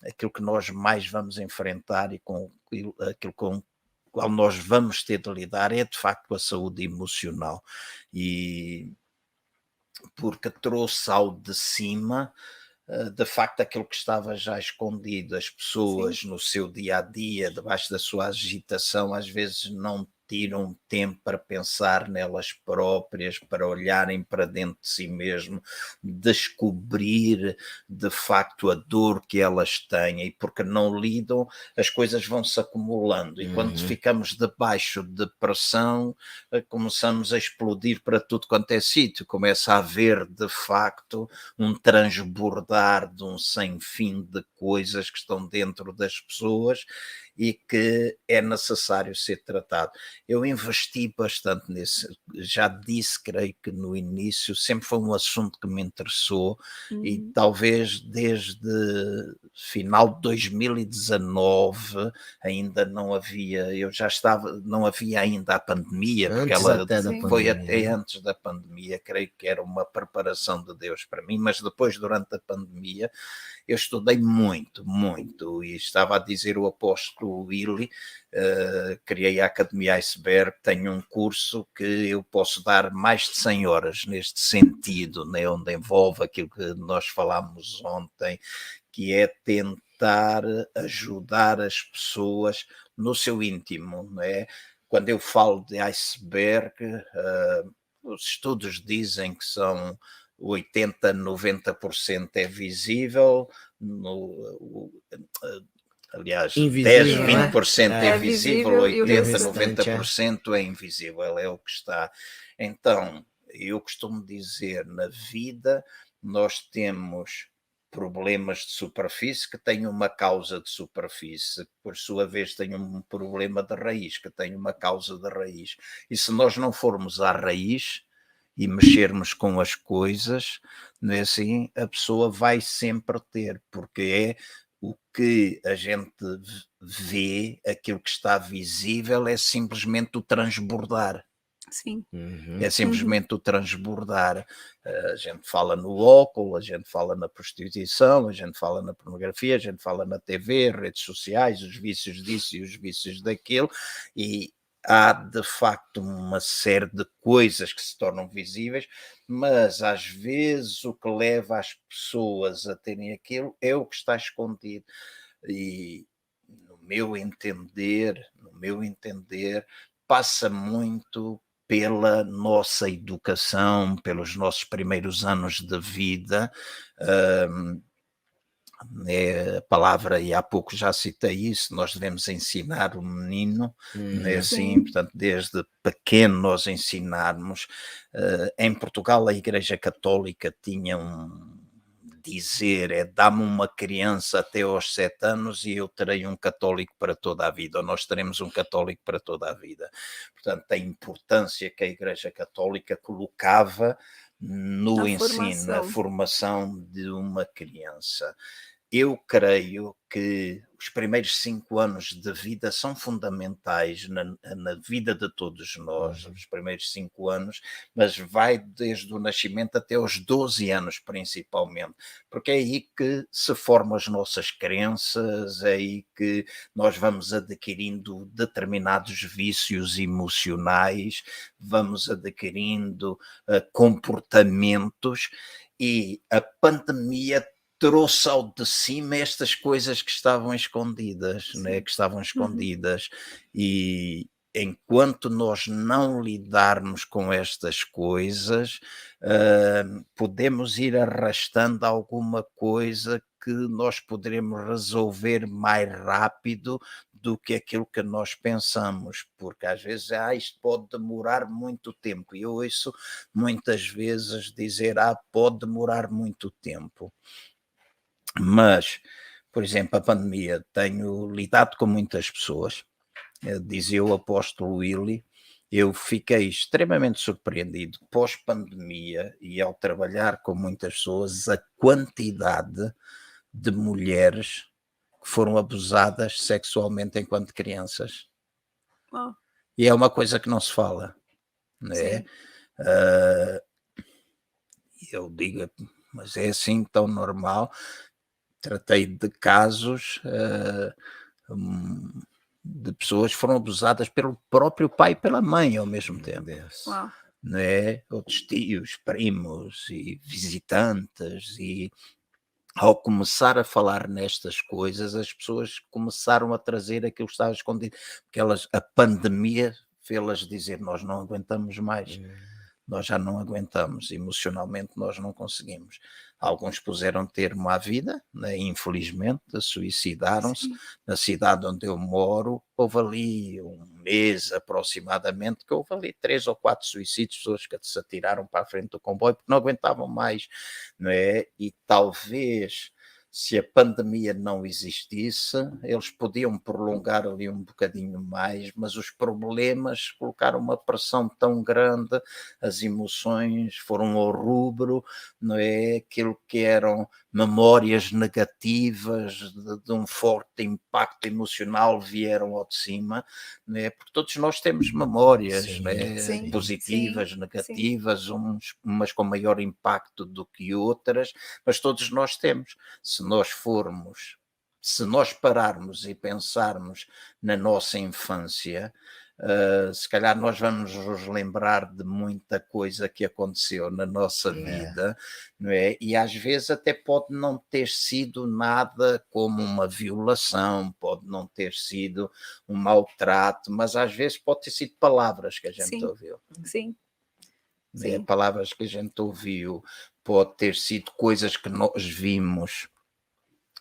aquilo que nós mais vamos enfrentar e com aquilo com qual nós vamos ter de lidar é de facto a saúde emocional, e porque trouxe ao de cima, de facto, aquilo que estava já escondido. As Sim. pessoas no seu dia a dia, debaixo da sua agitação, às vezes não tiram tempo para pensar nelas próprias, para olharem para dentro de si mesmo, descobrir de facto a dor que elas têm, e porque não lidam, as coisas vão se acumulando, e quando ficamos debaixo de pressão, começamos a explodir para tudo quanto é sítio, começa a haver de facto um transbordar de um sem fim de coisas que estão dentro das pessoas e que é necessário ser tratado. Eu investi bastante nisso, já disse, creio que no início, sempre foi um assunto que me interessou, e Uhum. talvez desde final de 2019 ainda não havia, eu já estava, não havia ainda a pandemia, porque Antes ela até da Sim. foi pandemia, até né? antes da pandemia, creio que era uma preparação de Deus para mim, mas depois, durante a pandemia, eu estudei muito, muito, e estava a dizer o apóstolo Willy, criei a Academia Iceberg, tenho um curso que eu posso dar mais de 100 horas neste sentido, né, onde envolve aquilo que nós falámos ontem, que é tentar ajudar as pessoas no seu íntimo, não é? Quando eu falo de iceberg, os estudos dizem que são 80, 90% é visível, aliás, 10, Invisível, né? 20% é É visível, visível e o E o 80, resto. restante 90% é invisível, é o que está. Então, eu costumo dizer, na vida nós temos problemas de superfície que têm uma causa de superfície, que por sua vez têm um problema de raiz, que tem uma causa de raiz. E se nós não formos à raiz e mexermos com as coisas, não é assim, a pessoa vai sempre ter, porque é o que a gente vê, aquilo que está visível, é simplesmente o transbordar. Sim. É Uhum. simplesmente o transbordar. A gente fala no álcool, a gente fala na prostituição, a gente fala na pornografia, a gente fala na TV, redes sociais, os vícios disso e os vícios daquilo, e há de facto uma série de coisas que se tornam visíveis, mas às vezes o que leva as pessoas a terem aquilo é o que está escondido. E no meu entender, passa muito pela nossa educação, pelos nossos primeiros anos de vida. hum, É a palavra, e há pouco já citei isso, nós devemos ensinar o menino, não é assim? Sim. Portanto, desde pequeno nós ensinarmos. Em Portugal, a Igreja Católica tinha um dizer, é dá-me uma criança até aos 7 anos e eu terei um católico para toda a vida, ou nós teremos um católico para toda a vida. Portanto, a importância que a Igreja Católica colocava Na no ensino, na formação. formação de uma criança. Eu creio que os primeiros 5 anos de vida são fundamentais na vida de todos nós, Uhum. os primeiros 5 anos, mas vai desde o nascimento até aos 12 anos, principalmente, porque é aí que se formam as nossas crenças, é aí que nós vamos adquirindo determinados vícios emocionais, vamos adquirindo comportamentos, e a pandemia trouxe ao de cima estas coisas que estavam escondidas, né, Sim. que estavam Uhum. escondidas, e enquanto nós não lidarmos com estas coisas, podemos ir arrastando alguma coisa que nós poderemos resolver mais rápido do que aquilo que nós pensamos, porque às vezes isto pode demorar muito tempo, e eu ouço muitas vezes dizer, pode demorar muito tempo. Mas, por exemplo, a pandemia, tenho lidado com muitas pessoas, dizia o apóstolo Willy, eu fiquei extremamente surpreendido pós-pandemia, e ao trabalhar com muitas pessoas, a quantidade de mulheres que foram abusadas sexualmente enquanto crianças. Ó, E é uma coisa que não se fala, né? sim. Ah, eu digo, mas é assim tão normal. Tratei de casos, de pessoas que foram abusadas pelo próprio pai e pela mãe ao mesmo tempo. Uau. Né? Outros tios, primos e visitantes, e ao começar a falar nestas coisas, as pessoas começaram a trazer aquilo que estava escondido, porque a pandemia fê-las dizer: nós não aguentamos mais, nós já não aguentamos, emocionalmente nós não conseguimos. Alguns puseram termo à vida, né? Infelizmente, suicidaram-se. Na cidade onde eu moro, houve ali um mês aproximadamente, que houve ali 3 ou 4 suicídios, pessoas que se atiraram para a frente do comboio porque não aguentavam mais, não é? E talvez, se a pandemia não existisse, eles podiam prolongar ali um bocadinho mais, mas os problemas colocaram uma pressão tão grande, as emoções foram ao rubro, não é? Aquilo que eram memórias negativas de um forte impacto emocional vieram ao de cima, não é? Porque todos nós temos memórias, não é? Positivas, negativas, umas com maior impacto do que outras, mas todos nós temos. Se nós pararmos e pensarmos na nossa infância, se calhar nós vamos nos lembrar de muita coisa que aconteceu na nossa vida, não é? E às vezes até pode não ter sido nada como uma violação, pode não ter sido um maltrato, mas às vezes pode ter sido palavras que a gente ouviu. Sim. Palavras que a gente ouviu, pode ter sido coisas que nós vimos,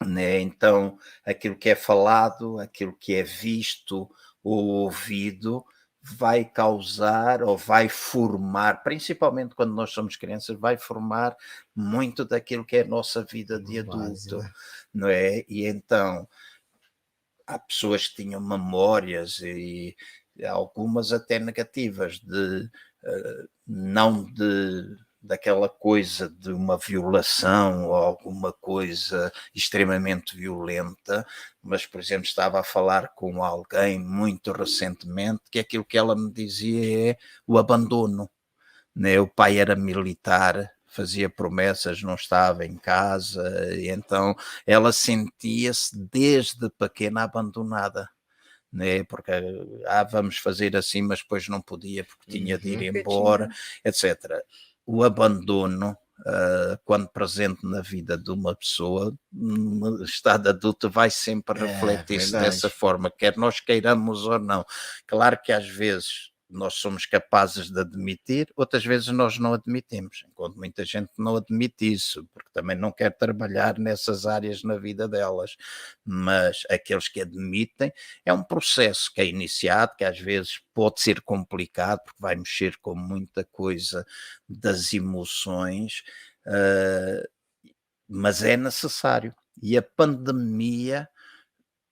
né? Então, aquilo que é falado, aquilo que é visto ou ouvido, vai causar ou vai formar, principalmente quando nós somos crianças, vai formar muito daquilo que é a nossa vida de adulto, não é? E então, há pessoas que tinham memórias, e algumas até negativas, não daquela coisa de uma violação ou alguma coisa extremamente violenta, mas, por exemplo, estava a falar com alguém muito recentemente que aquilo que ela me dizia é o abandono, né? O pai era militar, fazia promessas, não estava em casa, e então ela sentia-se desde pequena abandonada, né? Porque vamos fazer assim, mas depois não podia porque tinha de ir embora, etc. O abandono, quando presente na vida de uma pessoa, no estado adulto, vai sempre refletir-se dessa forma, quer nós queiramos ou não. Claro que às vezes nós somos capazes de admitir, outras vezes nós não admitimos, enquanto muita gente não admite isso, porque também não quer trabalhar nessas áreas na vida delas, mas aqueles que admitem, é um processo que é iniciado, que às vezes pode ser complicado, porque vai mexer com muita coisa das emoções, mas é necessário, e a pandemia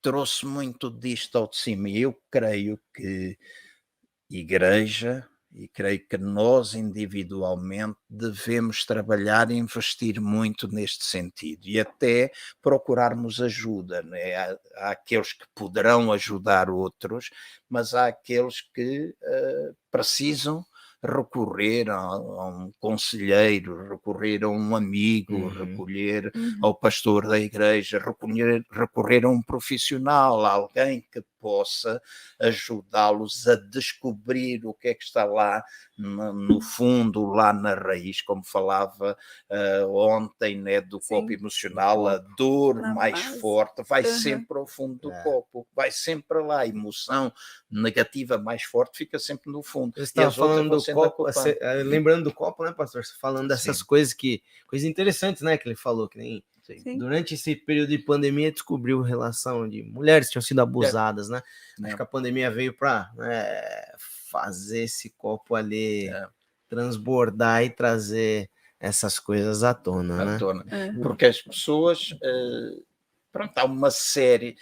trouxe muito disto ao de cima, e eu creio que igreja, e creio que nós individualmente devemos trabalhar e investir muito neste sentido, e até procurarmos ajuda, né? Há aqueles que poderão ajudar outros, mas há aqueles que precisam recorrer a um conselheiro, recorrer a um amigo, recorrer ao pastor da igreja, recorrer a um profissional, a alguém que possa ajudá-los a descobrir o que é que está lá no fundo, lá na raiz, como falava ontem, né, do copo emocional, a dor mais forte vai sempre ao fundo do copo, vai sempre lá, a emoção negativa mais forte fica sempre no fundo. Você estava falando do copo, lembrando do copo, né, pastor? Você falando dessas coisas interessantes, né, que ele falou, que nem durante esse período de pandemia descobriu relação de mulheres que tinham sido abusadas, né? Acho que a pandemia veio para fazer esse copo ali transbordar e trazer essas coisas à tona, né? Porque as pessoas, há uma série,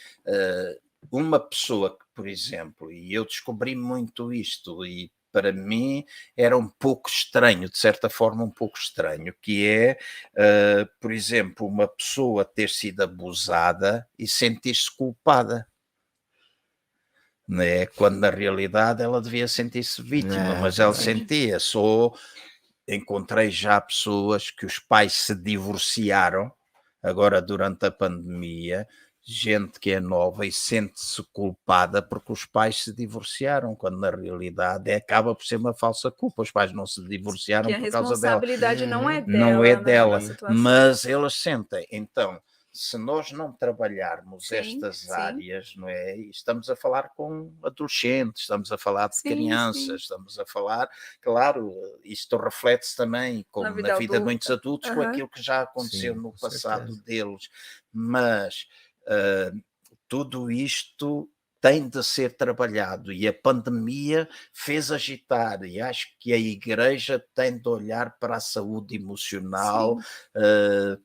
uma pessoa que, por exemplo, e eu descobri muito isto, e para mim era um pouco estranho, de certa forma um pouco estranho, que é, por exemplo, uma pessoa ter sido abusada e sentir-se culpada, né? Quando na realidade ela devia sentir-se vítima, mas ela sentia. Encontrei já pessoas que os pais se divorciaram agora durante a pandemia, gente que é nova e sente-se culpada porque os pais se divorciaram, quando na realidade acaba por ser uma falsa culpa. Os pais não se divorciaram por causa dela. A responsabilidade não é dela, não é dela, né, mas elas sentem. Então, se nós não trabalharmos estas áreas, não é? Estamos a falar com adolescentes, estamos a falar de crianças, estamos a falar, claro, isto reflete-se também, como na vida de muitos adultos, com aquilo que já aconteceu no passado deles. Mas tudo isto tem de ser trabalhado e a pandemia fez agitar, e acho que a Igreja tem de olhar para a saúde emocional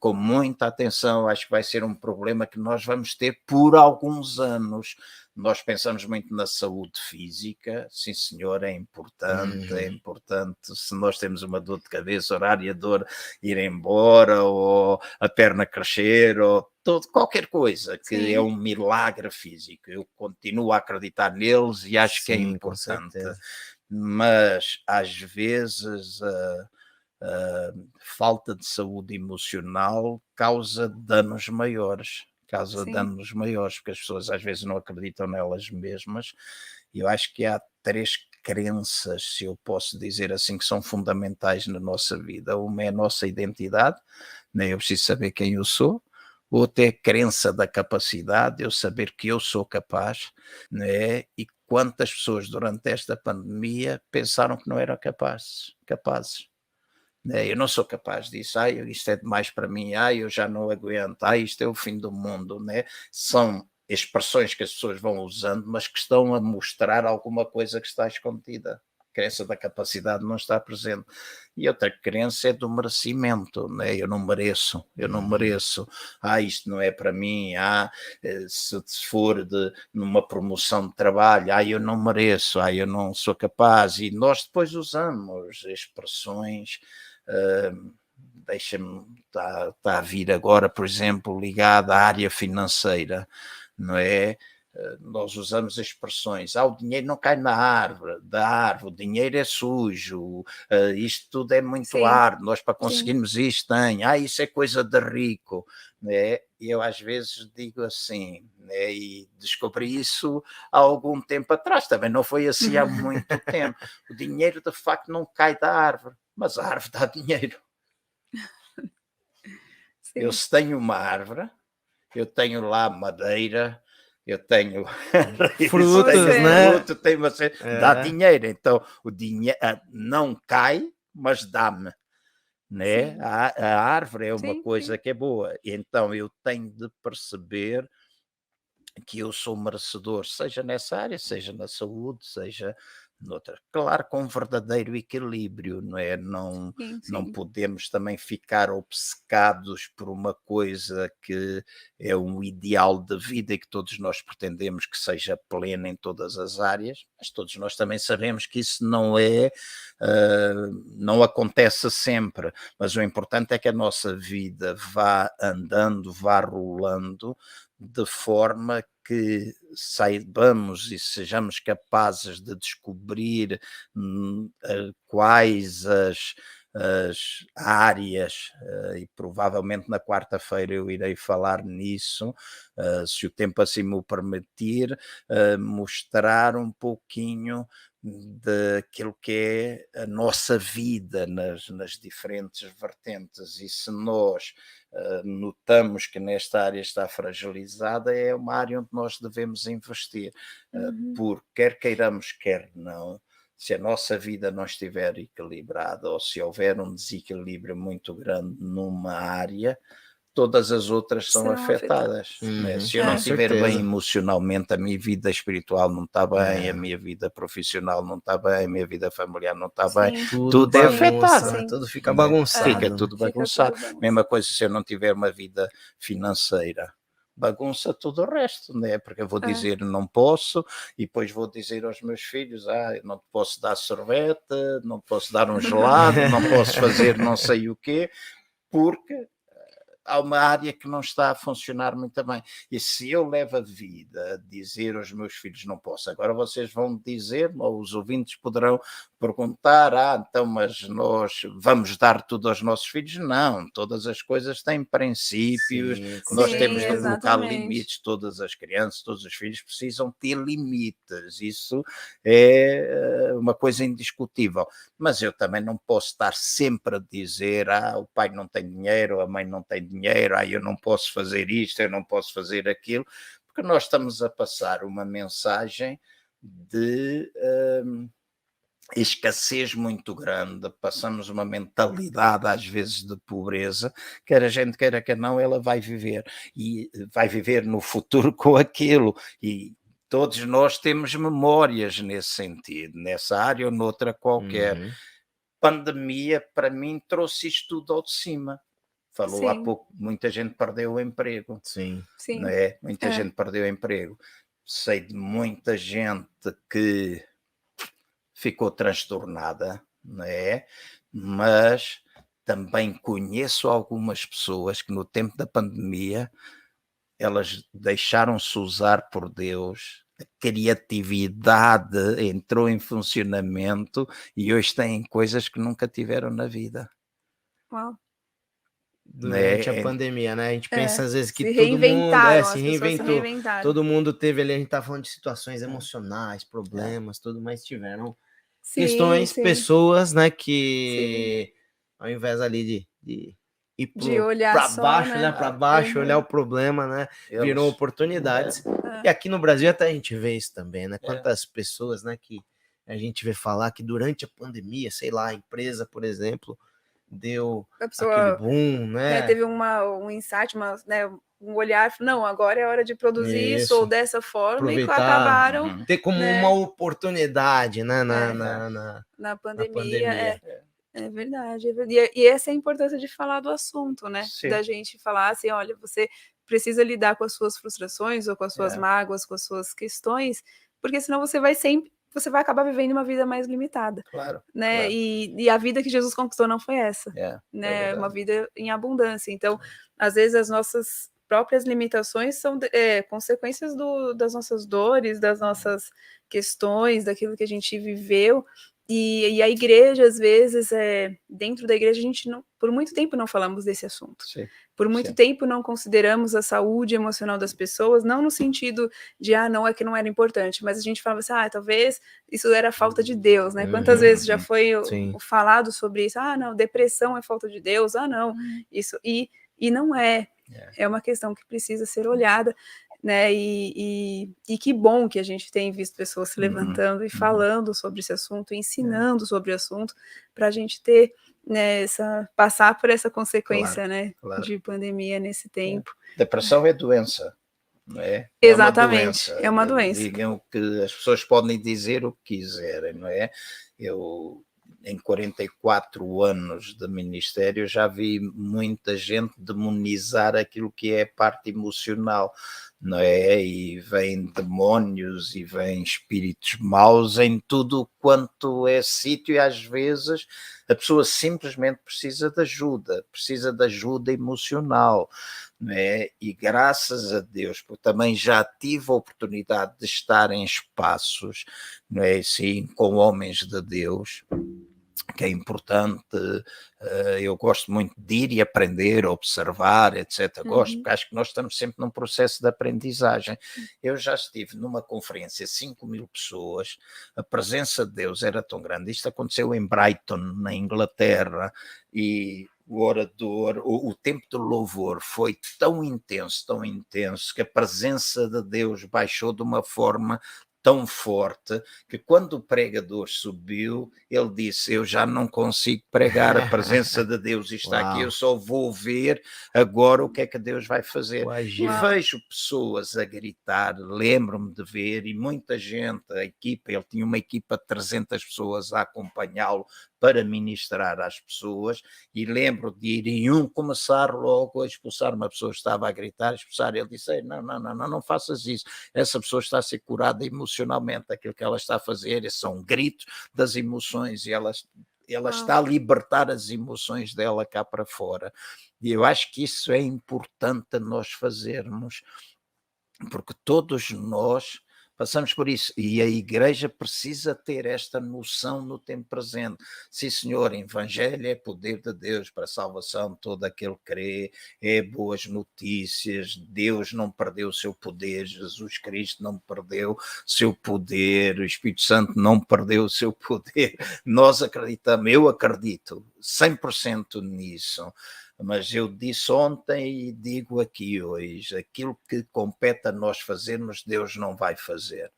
com muita atenção. Acho que vai ser um problema que nós vamos ter por alguns anos. Nós pensamos muito na saúde física, sim senhor, é importante, se nós temos uma dor de cabeça, horária, dor, ir embora, ou a perna crescer, ou qualquer coisa que é um milagre físico. Eu continuo a acreditar neles e acho que é importante, mas às vezes a falta de saúde emocional causa danos maiores. Danos maiores, porque as pessoas às vezes não acreditam nelas mesmas. E eu acho que há 3 crenças, se eu posso dizer assim, que são fundamentais na nossa vida. Uma é a nossa identidade, né? Eu preciso saber quem eu sou. Outra é a crença da capacidade, eu saber que eu sou capaz, né? E quantas pessoas durante esta pandemia pensaram que não eram capazes. Eu não sou capaz disso, isto é demais para mim, eu já não aguento, isto é o fim do mundo, né? São expressões que as pessoas vão usando, mas que estão a mostrar alguma coisa que está escondida. A crença da capacidade não está presente. E outra crença é do merecimento, né? Eu não mereço, isto não é para mim, se for numa promoção de trabalho, eu não mereço, eu não sou capaz. E nós depois usamos expressões. Deixa-me, está a vir agora, por exemplo, ligada à área financeira, não é? Nós usamos expressões, o dinheiro não cai da árvore, o dinheiro é sujo, isto tudo é muito árduo, nós para conseguirmos isto isso é coisa de rico, né? E eu às vezes digo assim, né? E descobri isso há algum tempo atrás, também não foi assim há muito tempo. O dinheiro de facto não cai da árvore, mas a árvore dá dinheiro. Eu se tenho uma árvore, eu tenho lá madeira, eu tenho frutos, né? Dá dinheiro. Então o dinheiro não cai, mas dá-me, né? A árvore é uma coisa que é boa. Então eu tenho de perceber que eu sou merecedor, seja nessa área, seja na saúde, seja noutra. Claro, com um verdadeiro equilíbrio, não é? Não podemos também ficar obcecados por uma coisa que é um ideal de vida e que todos nós pretendemos que seja plena em todas as áreas, mas todos nós também sabemos que isso não acontece sempre, mas o importante é que a nossa vida vá andando, vá rolando, de forma que saibamos e sejamos capazes de descobrir quais as áreas, e provavelmente na quarta-feira eu irei falar nisso, se o tempo assim me o permitir, mostrar um pouquinho daquilo que é a nossa vida nas diferentes vertentes. E se nós notamos que nesta área está fragilizada, é uma área onde nós devemos investir, porque quer queiramos, quer não, se a nossa vida não estiver equilibrada ou se houver um desequilíbrio muito grande numa área, todas as outras são afetadas. Né? Se eu não estiver bem emocionalmente, a minha vida espiritual não está bem, a minha vida profissional não está bem, a minha vida familiar não está bem, tudo é afetado. Tudo fica bagunçado. Fica tudo bagunçado. Mesma coisa se eu não tiver uma vida financeira. Bagunça tudo o resto, né? Porque eu vou dizer não posso, e depois vou dizer aos meus filhos, eu não te posso dar sorvete, não posso dar um gelado, não posso fazer não sei o quê, porque há uma área que não está a funcionar muito bem. E se eu levo a vida a dizer aos meus filhos não posso, agora vocês vão dizer, ou os ouvintes poderão perguntar, então mas nós vamos dar tudo aos nossos filhos? Não, todas as coisas têm princípios, nós temos de colocar limites, todas as crianças, todos os filhos precisam ter limites, isso é uma coisa indiscutível, mas eu também não posso estar sempre a dizer, o pai não tem dinheiro, a mãe não tem dinheiro, eu não posso fazer isto, eu não posso fazer aquilo, porque nós estamos a passar uma mensagem de escassez muito grande, passamos uma mentalidade às vezes de pobreza, quer a gente queira que não, ela vai viver, e vai viver no futuro com aquilo, e todos nós temos memórias nesse sentido, nessa área ou noutra qualquer. Pandemia, para mim, trouxe isto tudo ao de cima. Falou há pouco, muita gente perdeu o emprego. Sim. Não é? Muita gente perdeu o emprego. Sei de muita gente que ficou transtornada, não é? Mas também conheço algumas pessoas que no tempo da pandemia elas deixaram-se usar por Deus, a criatividade entrou em funcionamento e hoje têm coisas que nunca tiveram na vida. Uau. Durante a pandemia, né? A gente pensa às vezes que se todo mundo se reinventou. Reinventaram. Todo mundo teve ali, a gente tá falando de situações emocionais, problemas, tudo, mas tiveram questões, pessoas, né, que ao invés ali de ir para baixo, olhar para baixo, olhar o problema, né, viram oportunidades. E aqui no Brasil até a gente vê isso também, né? Quantas pessoas, né, que a gente vê falar que durante a pandemia, sei lá, a empresa, por exemplo, deu aquele boom, né? Teve um insight, um olhar, não, agora é hora de produzir isso ou dessa forma, aproveitar, e acabaram ter como uma oportunidade, né, na pandemia. É verdade. E essa é a importância de falar do assunto, né? Sim. Da gente falar assim, olha, você precisa lidar com as suas frustrações ou com as suas mágoas, com as suas questões, porque senão você vai acabar vivendo uma vida mais limitada. Claro. Né? Claro. E a vida que Jesus conquistou não foi essa. Né? Uma vida em abundância. Então, às vezes, as nossas próprias limitações são consequências das nossas dores, das nossas questões, daquilo que a gente viveu. E a igreja, às vezes, dentro da igreja, a gente por muito tempo não falamos desse assunto. Sim. Por muito tempo não consideramos a saúde emocional das pessoas, não no sentido de, não é que não era importante, mas a gente falava assim, talvez isso era falta de Deus, né? Quantas vezes já foi falado sobre isso? Não, depressão é falta de Deus, não, isso, e não é. É uma questão que precisa ser olhada, né? E que bom que a gente tem visto pessoas se levantando e falando sobre esse assunto, ensinando sobre o assunto, para a gente ter, né, passar por essa consequência, né, de pandemia nesse tempo. Depressão é doença, não é? Exatamente, é uma doença. Digam que as pessoas podem dizer o que quiserem, não é? Eu, em 44 anos de ministério, já vi muita gente demonizar aquilo que é a parte emocional, não é? E vem demónios e vem espíritos maus em tudo quanto é sítio, e às vezes a pessoa simplesmente precisa de ajuda emocional, não é? E graças a Deus, porque também já tive a oportunidade de estar em espaços, não é? Sim, com homens de Deus, que é importante. Eu gosto muito de ir e aprender, observar, etc. Gosto, porque acho que nós estamos sempre num processo de aprendizagem. Eu já estive numa conferência, 5.000 pessoas, a presença de Deus era tão grande. Isto aconteceu em Brighton, na Inglaterra, e o orador, o tempo de louvor foi tão intenso, que a presença de Deus baixou de uma forma tão forte que quando o pregador subiu, ele disse, eu já não consigo pregar, a presença de Deus está aqui, eu só vou ver agora o que é que Deus vai fazer. E vejo pessoas a gritar, lembro-me de ver, e muita gente, a equipa, ele tinha uma equipa de 300 pessoas a acompanhá-lo para ministrar às pessoas, e lembro de ir e começar logo a expulsar uma pessoa que estava a gritar, expulsar, ele disse, não faças isso, essa pessoa está a ser curada emocionalmente, aquilo que ela está a fazer são gritos das emoções, e ela ela está a libertar as emoções dela cá para fora. E eu acho que isso é importante nós fazermos, porque todos nós passamos por isso, e a igreja precisa ter esta noção no tempo presente. Sim, senhor, evangelho é poder de Deus para a salvação de todo aquele que crê, é boas notícias, Deus não perdeu o seu poder, Jesus Cristo não perdeu o seu poder, o Espírito Santo não perdeu o seu poder. Nós acreditamos, eu acredito 100% nisso. Mas eu disse ontem e digo aqui hoje, aquilo que compete a nós fazermos, Deus não vai fazer,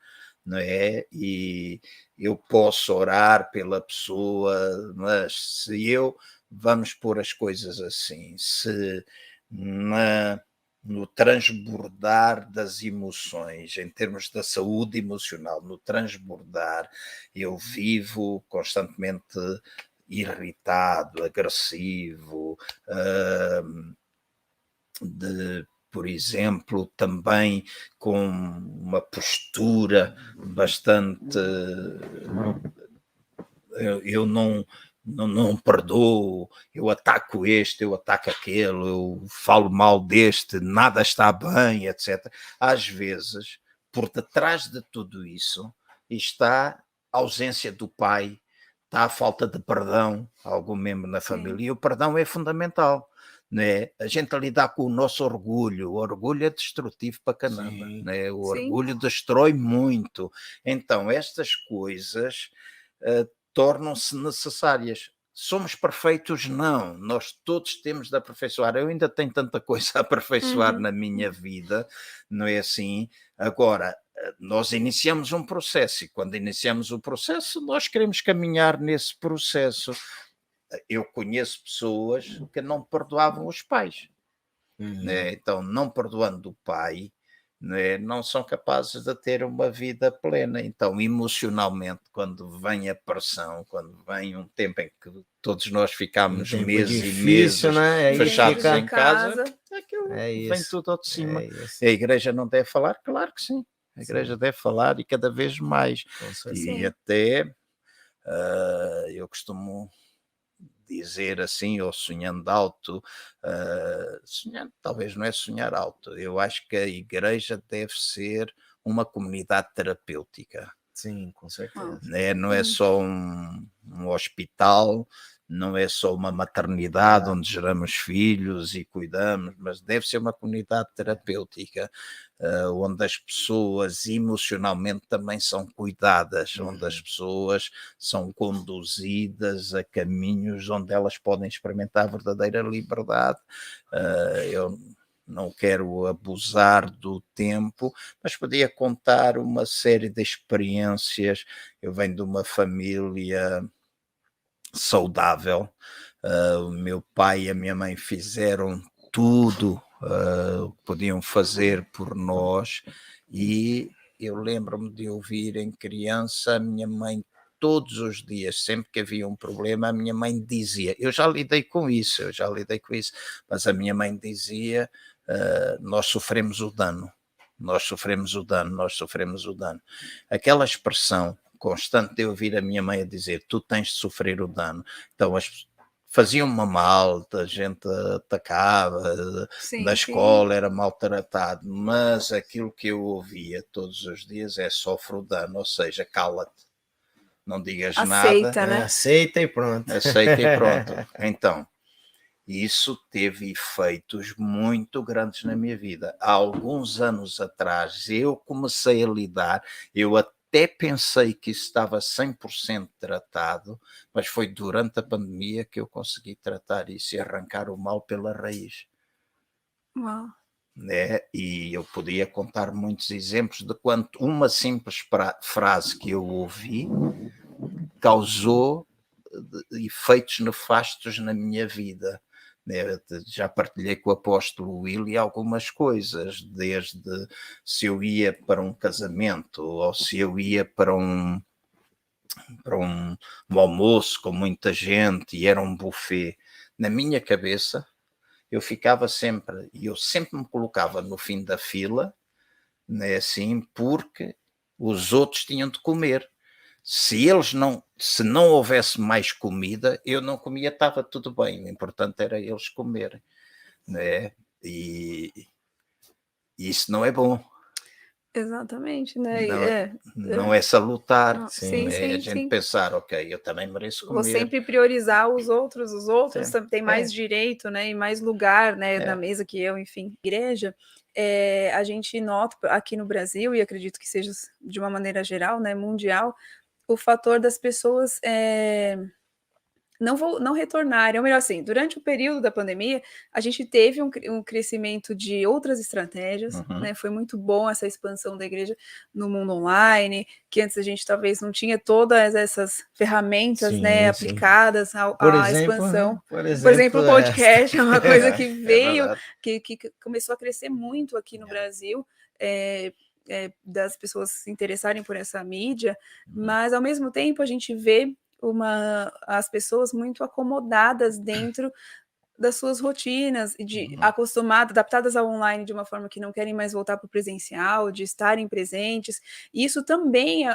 não é? E eu posso orar pela pessoa, mas vamos pôr as coisas assim, se no transbordar das emoções, em termos da saúde emocional, no transbordar, eu vivo constantemente irritado, agressivo, por exemplo, também com uma postura bastante... Eu não perdoo, eu ataco este, eu ataco aquele, eu falo mal deste, nada está bem, etc. Às vezes, por detrás de tudo isso, está a ausência do pai, está a falta de perdão a algum membro da família, e o perdão é fundamental, né? A gente lidar com o nosso orgulho, o orgulho é destrutivo para caramba, né? O orgulho destrói muito. Então, estas coisas tornam-se necessárias. Somos perfeitos? Não. Nós todos temos de aperfeiçoar. Eu ainda tenho tanta coisa a aperfeiçoar na minha vida, não é assim? Agora, nós iniciamos um processo e quando iniciamos o processo, nós queremos caminhar nesse processo. Eu conheço pessoas que não perdoavam os pais. Né? Então, não perdoando o pai, né, não são capazes de ter uma vida plena. Então, emocionalmente, quando vem a pressão, quando vem um tempo em que todos nós ficamos meses e meses, né? fechados em casa, aquilo vem isso. tudo ao de cima. A igreja não deve falar? Claro que sim. A igreja deve falar e cada vez mais. E até eu costumo dizer assim, ou sonhando alto, sonhando, talvez não é sonhar alto, eu acho que a igreja deve ser uma comunidade terapêutica. Sim, com certeza. Né? Não é só um hospital, não é só uma maternidade onde geramos filhos e cuidamos, mas deve ser uma comunidade terapêutica, onde as pessoas emocionalmente também são cuidadas, onde as pessoas são conduzidas a caminhos onde elas podem experimentar a verdadeira liberdade. Eu não quero abusar do tempo, mas podia contar uma série de experiências. Eu venho de uma família saudável, o meu pai e a minha mãe fizeram tudo o que podiam fazer por nós, e eu lembro-me de ouvir em criança a minha mãe todos os dias, sempre que havia um problema, a minha mãe dizia, eu já lidei com isso, mas a minha mãe dizia, nós sofremos o dano. Nós sofremos o dano. Aquela expressão constante de eu ouvir a minha mãe a dizer, tu tens de sofrer o dano. Então faziam-me mal, a gente atacava, na escola era maltratado, mas aquilo que eu ouvia todos os dias é sofre o dano, ou seja, cala-te, não digas nada. Né? Aceita e pronto. Aceita e pronto. Então, isso teve efeitos muito grandes na minha vida. Há alguns anos atrás, eu comecei a lidar, eu até pensei que isso estava 100% tratado, mas foi durante a pandemia que eu consegui tratar isso e arrancar o mal pela raiz. Uau. Né? E eu podia contar muitos exemplos de quanto uma simples frase que eu ouvi causou efeitos nefastos na minha vida. Já partilhei com o apóstolo Willy algumas coisas, desde se eu ia para um casamento ou se eu ia para um almoço com muita gente e era um buffet. Na minha cabeça eu ficava sempre, e eu sempre me colocava no fim da fila, né, assim, porque os outros tinham de comer. se não houvesse mais comida, eu não comia, estava tudo bem. O importante era eles comerem, né? E isso não é bom. Exatamente, né? Não é salutar. Sim, A sim, gente sim. pensar, ok, eu também mereço Vou comer. sempre priorizar os outros Sempre. têm mais direito, né? E mais lugar, né? Na mesa que eu, enfim. Igreja, a gente nota aqui no Brasil, e acredito que seja de uma maneira geral, né? Mundial, o fator das pessoas não retornarem, ou melhor assim, durante o período da pandemia, a gente teve um crescimento de outras estratégias, né? Foi muito bom essa expansão da igreja no mundo online, que antes a gente talvez não tinha todas essas ferramentas, né, aplicadas à expansão. Por exemplo, o podcast é uma coisa que veio, que começou a crescer muito aqui no Brasil, das pessoas se interessarem por essa mídia, mas ao mesmo tempo a gente vê as pessoas muito acomodadas dentro das suas rotinas, acostumadas, adaptadas ao online de uma forma que não querem mais voltar para o presencial, de estarem presentes. E isso também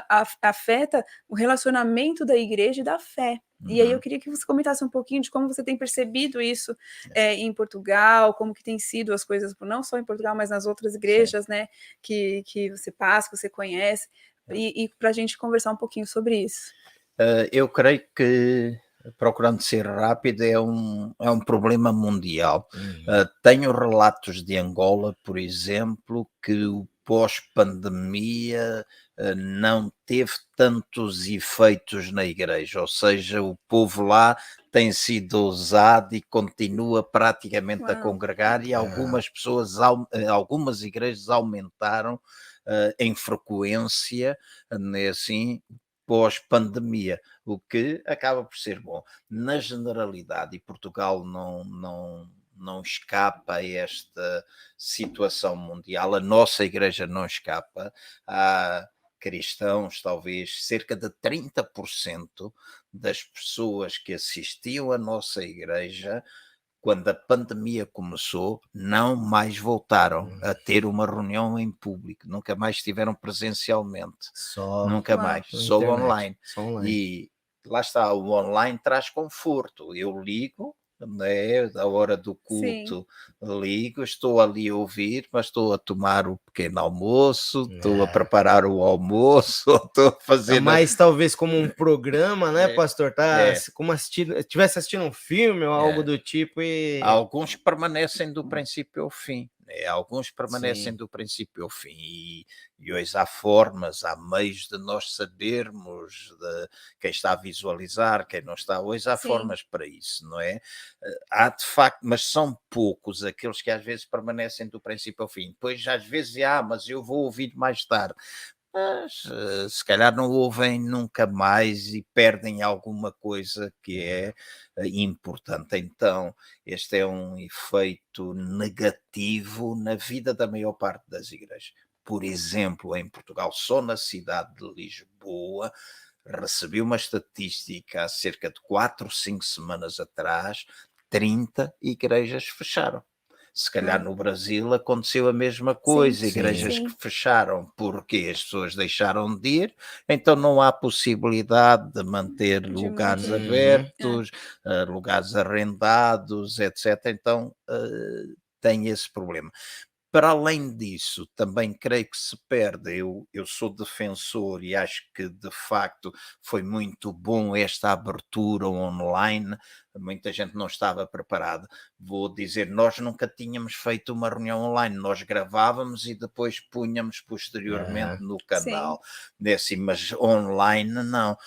afeta o relacionamento da igreja e da fé. E aí eu queria que você comentasse um pouquinho de como você tem percebido isso em Portugal, como que tem sido as coisas, não só em Portugal, mas nas outras igrejas, né, que você passa, que você conhece, e para a gente conversar um pouquinho sobre isso. Eu creio que, procurando ser rápido, é um problema mundial. Tenho relatos de Angola, por exemplo, que o pós-pandemia não teve tantos efeitos na igreja, ou seja, o povo lá tem sido ousado e continua praticamente a congregar, e algumas pessoas, algumas igrejas aumentaram em frequência, assim, pós-pandemia, o que acaba por ser bom. Na generalidade, e Portugal não escapa a esta situação mundial, a nossa igreja não escapa. Há cristãos, talvez cerca de 30% das pessoas que assistiam à nossa igreja quando a pandemia começou, não mais voltaram a ter uma reunião em público, nunca mais estiveram presencialmente, nunca mais, só online. E lá está, o online traz conforto. Eu ligo, né, da hora do culto, ligo, estou ali a ouvir, mas estou a tomar o pequeno almoço, estou a preparar o almoço, estou a fazer... mais talvez como um programa, né, pastor? Como estivesse assistindo um filme ou algo do tipo. Alguns permanecem do princípio ao fim. Alguns permanecem do princípio ao fim, e hoje há formas, há meios de nós sabermos de quem está a visualizar, quem não está. Hoje há formas para isso, não é? Há de facto, mas são poucos aqueles que às vezes permanecem do princípio ao fim. Depois às vezes, mas eu vou ouvir mais tarde. Mas se calhar não ouvem nunca mais e perdem alguma coisa que é importante. Então, este é um efeito negativo na vida da maior parte das igrejas. Por exemplo, em Portugal, só na cidade de Lisboa, recebi uma estatística há cerca de 4 ou 5 semanas atrás, 30 igrejas fecharam. Se calhar no Brasil aconteceu a mesma coisa, igrejas que fecharam porque as pessoas deixaram de ir, então não há possibilidade de manter lugares abertos, lugares arrendados, etc. Então tem esse problema. Para além disso, também creio que se perde, eu sou defensor e acho que de facto foi muito bom esta abertura online, muita gente não estava preparada. Vou dizer, nós nunca tínhamos feito uma reunião online, nós gravávamos e depois punhamos posteriormente no canal, mas online não.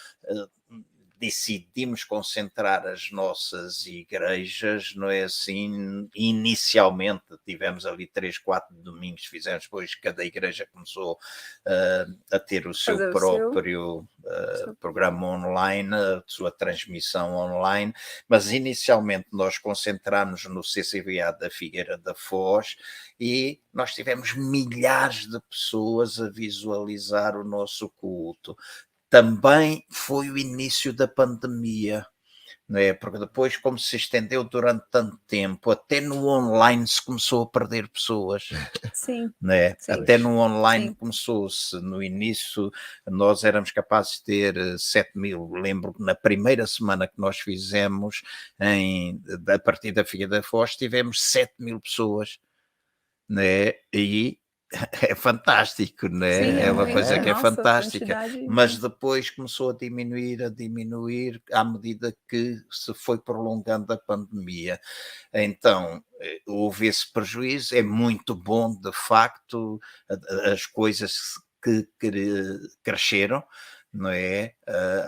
Decidimos concentrar as nossas igrejas, não é assim? Inicialmente tivemos ali 3, 4 domingos, fizemos, depois cada igreja começou a ter o seu próprio programa online, a sua transmissão online, mas inicialmente nós concentrámos no CCBA da Figueira da Foz e nós tivemos milhares de pessoas a visualizar o nosso culto. Também foi o início da pandemia. não é? Porque depois, como se estendeu durante tanto tempo, até no online se começou a perder pessoas. Sim. Não é? Sim. Até no online Sim. começou-se. No início, nós éramos capazes de ter 7.000. Lembro que na primeira semana que nós fizemos, a partir da Figueira da Foz, tivemos 7.000 pessoas. Não é? E é fantástico, né? Sim, É uma coisa que é nossa, fantástica, quantidade. mas depois começou a diminuir à medida que se foi prolongando a pandemia. Então, houve esse prejuízo. É muito bom, de facto, as coisas que cresceram, não é?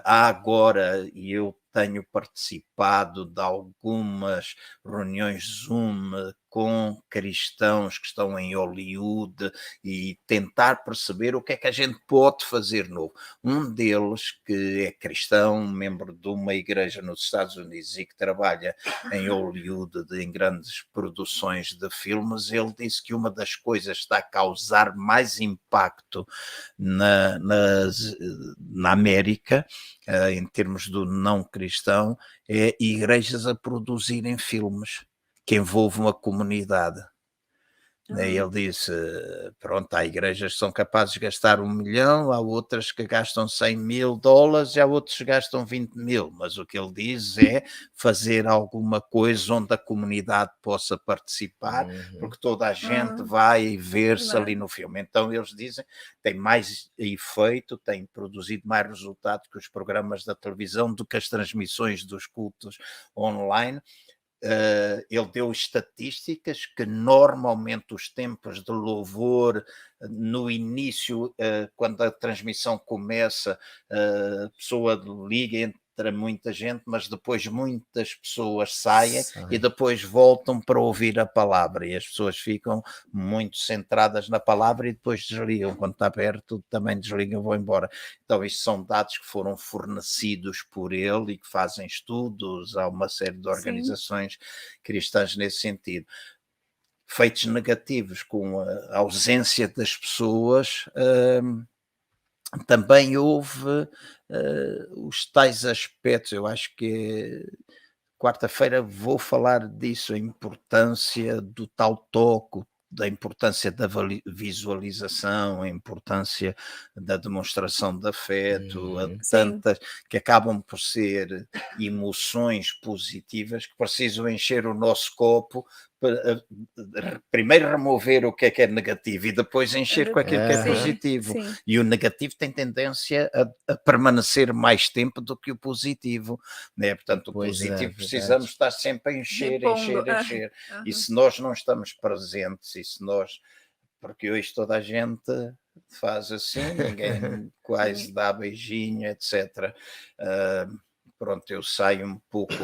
Há agora, e eu tenho participado de algumas reuniões Zoom com cristãos que estão em Hollywood e tentar perceber o que é que a gente pode fazer novo. Um deles, que é cristão, membro de uma igreja nos Estados Unidos e que trabalha em Hollywood em grandes produções de filmes, ele disse que uma das coisas que está a causar mais impacto na América, em termos do não cristão, é igrejas a produzirem filmes que envolvam a comunidade. Ele disse, pronto, há igrejas que são capazes de gastar 1 milhão, há outras que gastam $100.000 e há outros que gastam 20.000, mas o que ele diz é fazer alguma coisa onde a comunidade possa participar, porque toda a gente vai ver-se ali no filme. Então eles dizem que tem mais efeito, tem produzido mais resultado que os programas da televisão, do que as transmissões dos cultos online. Ele deu estatísticas que normalmente os tempos de louvor, no início, quando a transmissão começa, a pessoa liga, entra muita gente, mas depois muitas pessoas saem e depois voltam para ouvir a palavra, e as pessoas ficam muito centradas na palavra e depois desligam. Quando está perto também desligam e vão embora. Então isto são dados que foram fornecidos por ele e que fazem estudos. Há uma série de organizações cristãs nesse sentido. Feitos negativos, com a ausência das pessoas, também houve os tais aspectos. Eu acho que quarta-feira vou falar disso, a importância do tal toque, da importância da visualização, a importância da demonstração de afeto, tantas que acabam por ser emoções positivas que precisam encher o nosso copo para primeiro remover o que é negativo e depois encher com aquilo que é positivo. E o negativo tem tendência a permanecer mais tempo do que o positivo, né? Portanto, o positivo precisamos estar sempre a encher. E se nós não estamos presentes, e se nós, porque hoje toda a gente faz assim, ninguém quase dá beijinho, etc. Pronto, eu saio um pouco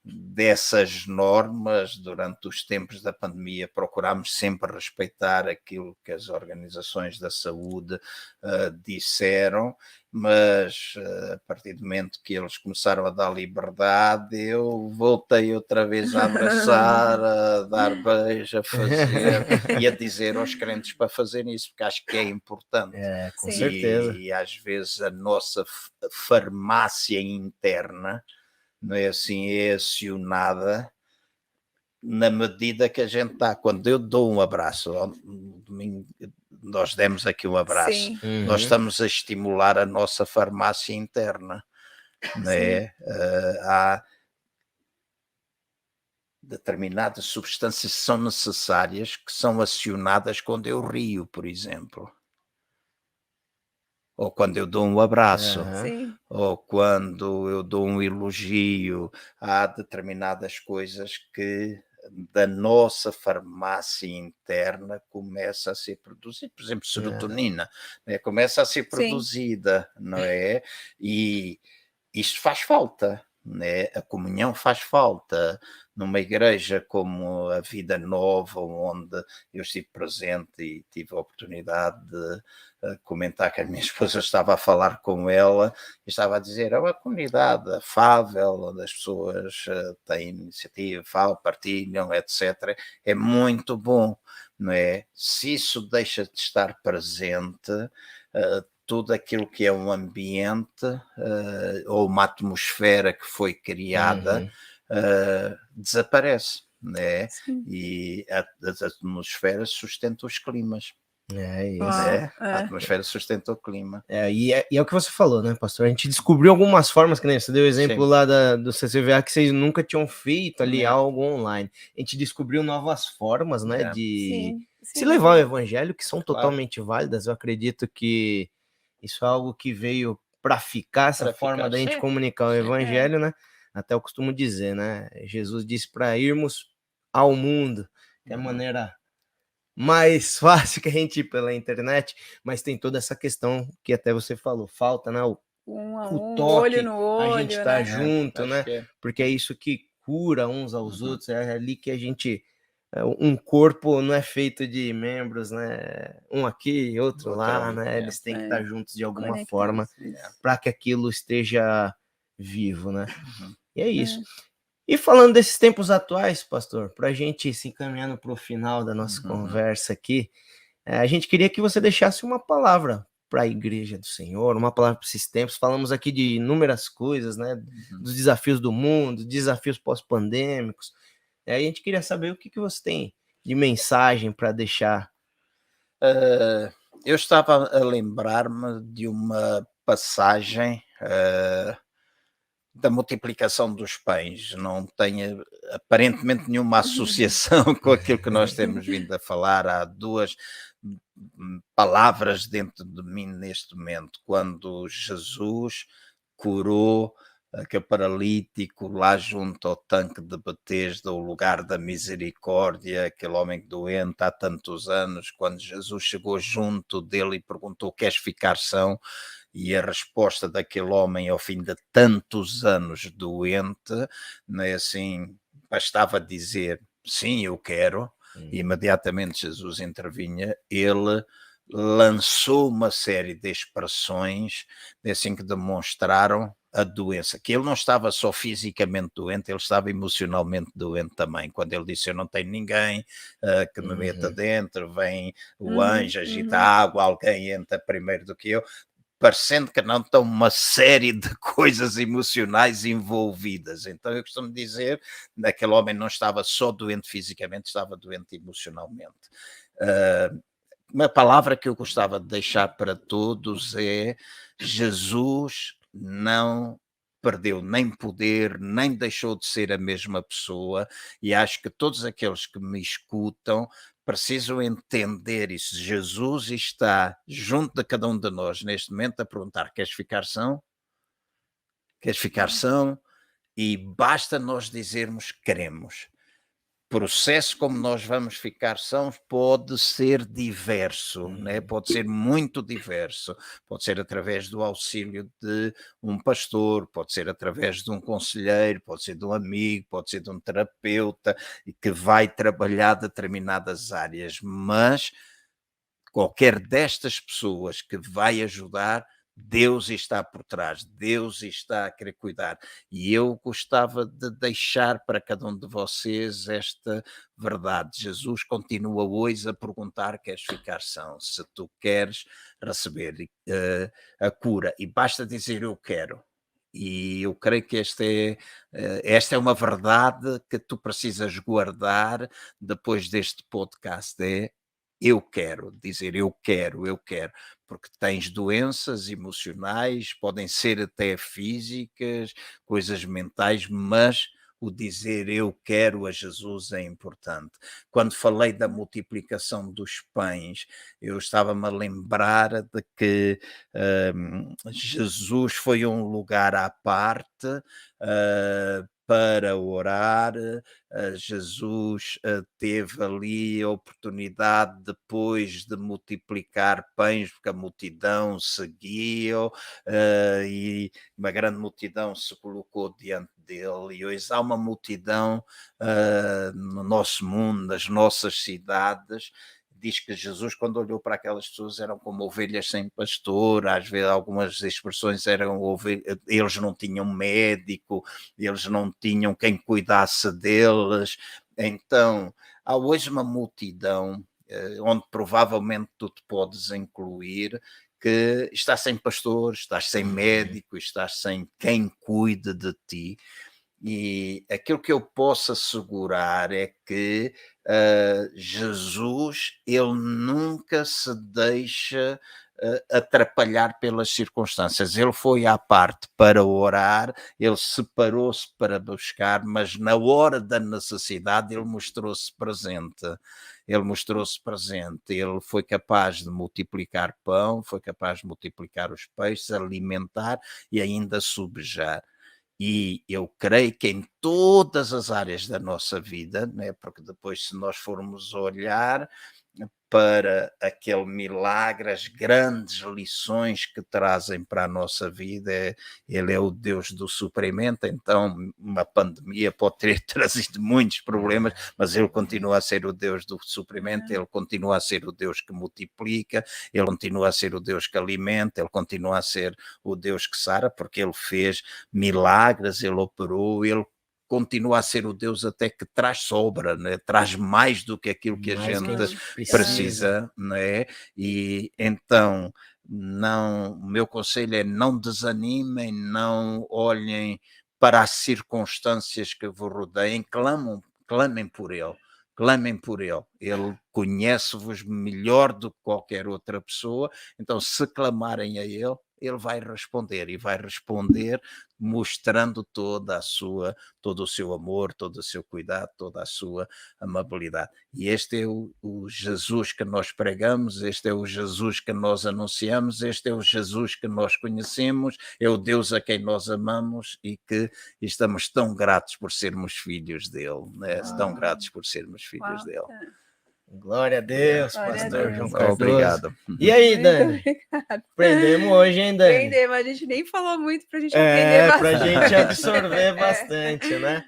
dessas normas. Durante os tempos da pandemia procurámos sempre respeitar aquilo que as organizações da saúde disseram, mas a partir do momento que eles começaram a dar liberdade, eu voltei outra vez a abraçar, a dar beijo, a fazer e a dizer aos crentes para fazerem isso, porque acho que é importante. Com certeza. E às vezes a nossa farmácia interna, não é assim, é acionada na medida que a gente está. Quando eu dou um abraço, domingo nós demos aqui um abraço, nós estamos a estimular a nossa farmácia interna, não é? Há determinadas substâncias que são necessárias, que são acionadas quando eu rio, por exemplo. Ou quando eu dou um abraço, ou quando eu dou um elogio. Há determinadas coisas que da nossa farmácia interna começa a ser produzida, por exemplo, serotonina, né? Começa a ser produzida, não é? E isto faz falta, né? A comunhão faz falta. Numa igreja como a Vida Nova, onde eu estive presente e tive a oportunidade de comentar que a minha esposa estava a falar com ela e estava a dizer, é uma comunidade afável, onde as pessoas têm iniciativa, falam, partilham, etc. É muito bom, não é? Se isso deixa de estar presente, tudo aquilo que é um ambiente ou uma atmosfera que foi criada desaparece, né? E a atmosfera sustenta os climas. É isso. A atmosfera sustenta o clima. E é o que você falou, né, pastor? A gente descobriu algumas formas, que nem você deu o exemplo lá do CCVA, que vocês nunca tinham feito ali algo online. A gente descobriu novas formas, né, de se levar o evangelho, que são totalmente válidas. Eu acredito que isso é algo que veio para ficar, essa forma da gente comunicar o evangelho, né? Até eu costumo dizer, né? Jesus disse para irmos ao mundo, que é a maneira mais fácil que a gente ir pela internet, mas tem toda essa questão que até você falou, falta, né? O toque, olho no olho, a gente tá né? junto, né? Porque é isso que cura uns aos outros, é ali que a gente... Um corpo não é feito de membros, né? Um aqui, outro lá, né? Eles têm que estar juntos de alguma forma para que aquilo esteja vivo, né? E é isso. E falando desses tempos atuais, pastor, para a gente se encaminhando para o final da nossa conversa aqui, a gente queria que você deixasse uma palavra para a Igreja do Senhor, uma palavra para esses tempos. Falamos aqui de inúmeras coisas, né? Dos desafios do mundo, desafios pós-pandêmicos. A gente queria saber o que você tem de mensagem para deixar. Eu estava a lembrar-me de uma passagem da multiplicação dos pães. Não tem aparentemente nenhuma associação com aquilo que nós temos vindo a falar. Há duas palavras dentro de mim neste momento. Quando Jesus curou aquele paralítico lá junto ao tanque de Betesda, o lugar da misericórdia, aquele homem doente há tantos anos, quando Jesus chegou junto dele e perguntou: queres ficar são? E a resposta daquele homem ao fim de tantos anos doente, não é assim, bastava dizer sim, eu quero, e imediatamente Jesus intervinha, ele lançou uma série de expressões assim, que demonstraram a doença, que ele não estava só fisicamente doente, ele estava emocionalmente doente também, quando ele disse: eu não tenho ninguém que me meta dentro, vem o anjo, agita a água, alguém entra primeiro do que eu, parecendo que não estão uma série de coisas emocionais envolvidas. Então eu costumo dizer que aquele homem não estava só doente fisicamente, estava doente emocionalmente. Uma palavra que eu gostava de deixar para todos é: Jesus não perdeu nem poder, nem deixou de ser a mesma pessoa, e acho que todos aqueles que me escutam precisam entender isso. Jesus está junto de cada um de nós neste momento a perguntar: queres ficar são? Queres ficar são? E basta nós dizermos: queremos. Processo como nós vamos ficar são pode ser diverso, né? Pode ser muito diverso, pode ser através do auxílio de um pastor, pode ser através de um conselheiro, pode ser de um amigo, pode ser de um terapeuta e que vai trabalhar determinadas áreas, mas qualquer destas pessoas que vai ajudar, Deus está por trás, Deus está a querer cuidar. E eu gostava de deixar para cada um de vocês esta verdade. Jesus continua hoje a perguntar: queres ficar são? Se tu queres receber a cura, e basta dizer: eu quero. E eu creio que esta é uma verdade que tu precisas guardar depois deste podcast. Eu quero, dizer eu quero, porque tens doenças emocionais, podem ser até físicas, coisas mentais, mas o dizer eu quero a Jesus é importante. Quando falei da multiplicação dos pães, eu estava-me a lembrar de que Jesus foi a um lugar à parte para orar. Jesus teve ali a oportunidade depois de multiplicar pães, porque a multidão seguia e uma grande multidão se colocou diante dele, e hoje há uma multidão no nosso mundo, nas nossas cidades. Diz que Jesus, quando olhou para aquelas pessoas, eram como ovelhas sem pastor. Às vezes algumas expressões eram eles não tinham médico, eles não tinham quem cuidasse deles. Então há hoje uma multidão onde provavelmente tu te podes incluir, que estás sem pastor, estás sem médico, estás sem quem cuide de ti. E aquilo que eu posso assegurar é que Jesus, ele nunca se deixa atrapalhar pelas circunstâncias. Ele foi à parte para orar, ele separou-se para buscar, mas na hora da necessidade ele mostrou-se presente. Ele mostrou-se presente, ele foi capaz de multiplicar pão, foi capaz de multiplicar os peixes, alimentar e ainda sobejar. E eu creio que em todas as áreas da nossa vida, né, porque depois se nós formos olhar para aquele milagre, as grandes lições que trazem para a nossa vida, ele é o Deus do suprimento. Então uma pandemia pode ter trazido muitos problemas, mas ele continua a ser o Deus do suprimento, ele continua a ser o Deus que multiplica, ele continua a ser o Deus que alimenta, ele continua a ser o Deus que sara, porque ele fez milagres, ele operou, ele continua a ser o Deus até que traz sobra, né? Traz mais do que aquilo que a gente precisa, né? E então, não, o meu conselho é não desanimem, não olhem para as circunstâncias que vos rodeiem, clamem por Ele. Clamem por Ele, Ele conhece-vos melhor do que qualquer outra pessoa, então se clamarem a Ele, Ele vai responder, e vai responder mostrando todo o seu amor, todo o seu cuidado, toda a sua amabilidade. E este é o Jesus que nós pregamos, este é o Jesus que nós anunciamos, este é o Jesus que nós conhecemos, é o Deus a quem nós amamos e que estamos tão gratos por sermos filhos dele, né? Tão gratos por sermos filhos dele. Glória a Deus, pastor João Cardoso. Obrigado. E aí, Dani? Aprendemos hoje, hein, Dani? Aprendemos, a gente nem falou muito pra gente aprender bastante. Pra gente absorver bastante, né?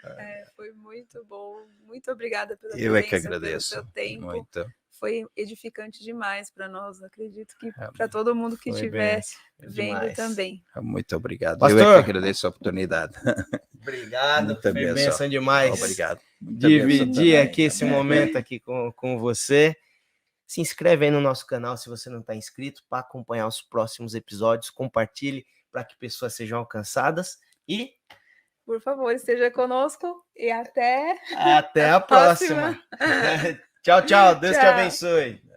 Foi muito bom. Muito obrigada pela presença. Eu é que pelo agradeço. seu tempo. Muito. Foi edificante demais para nós. Acredito que para todo mundo que estiver vendo também. Muito obrigado. Pastor, eu é que agradeço a oportunidade. Obrigado, foi bênção demais. Obrigado. Dividir aqui esse momento aqui com você. Se inscreve aí no nosso canal se você não está inscrito para acompanhar os próximos episódios. Compartilhe para que pessoas sejam alcançadas e... Por favor, esteja conosco e até a próxima. Tchau, tchau. Deus te abençoe.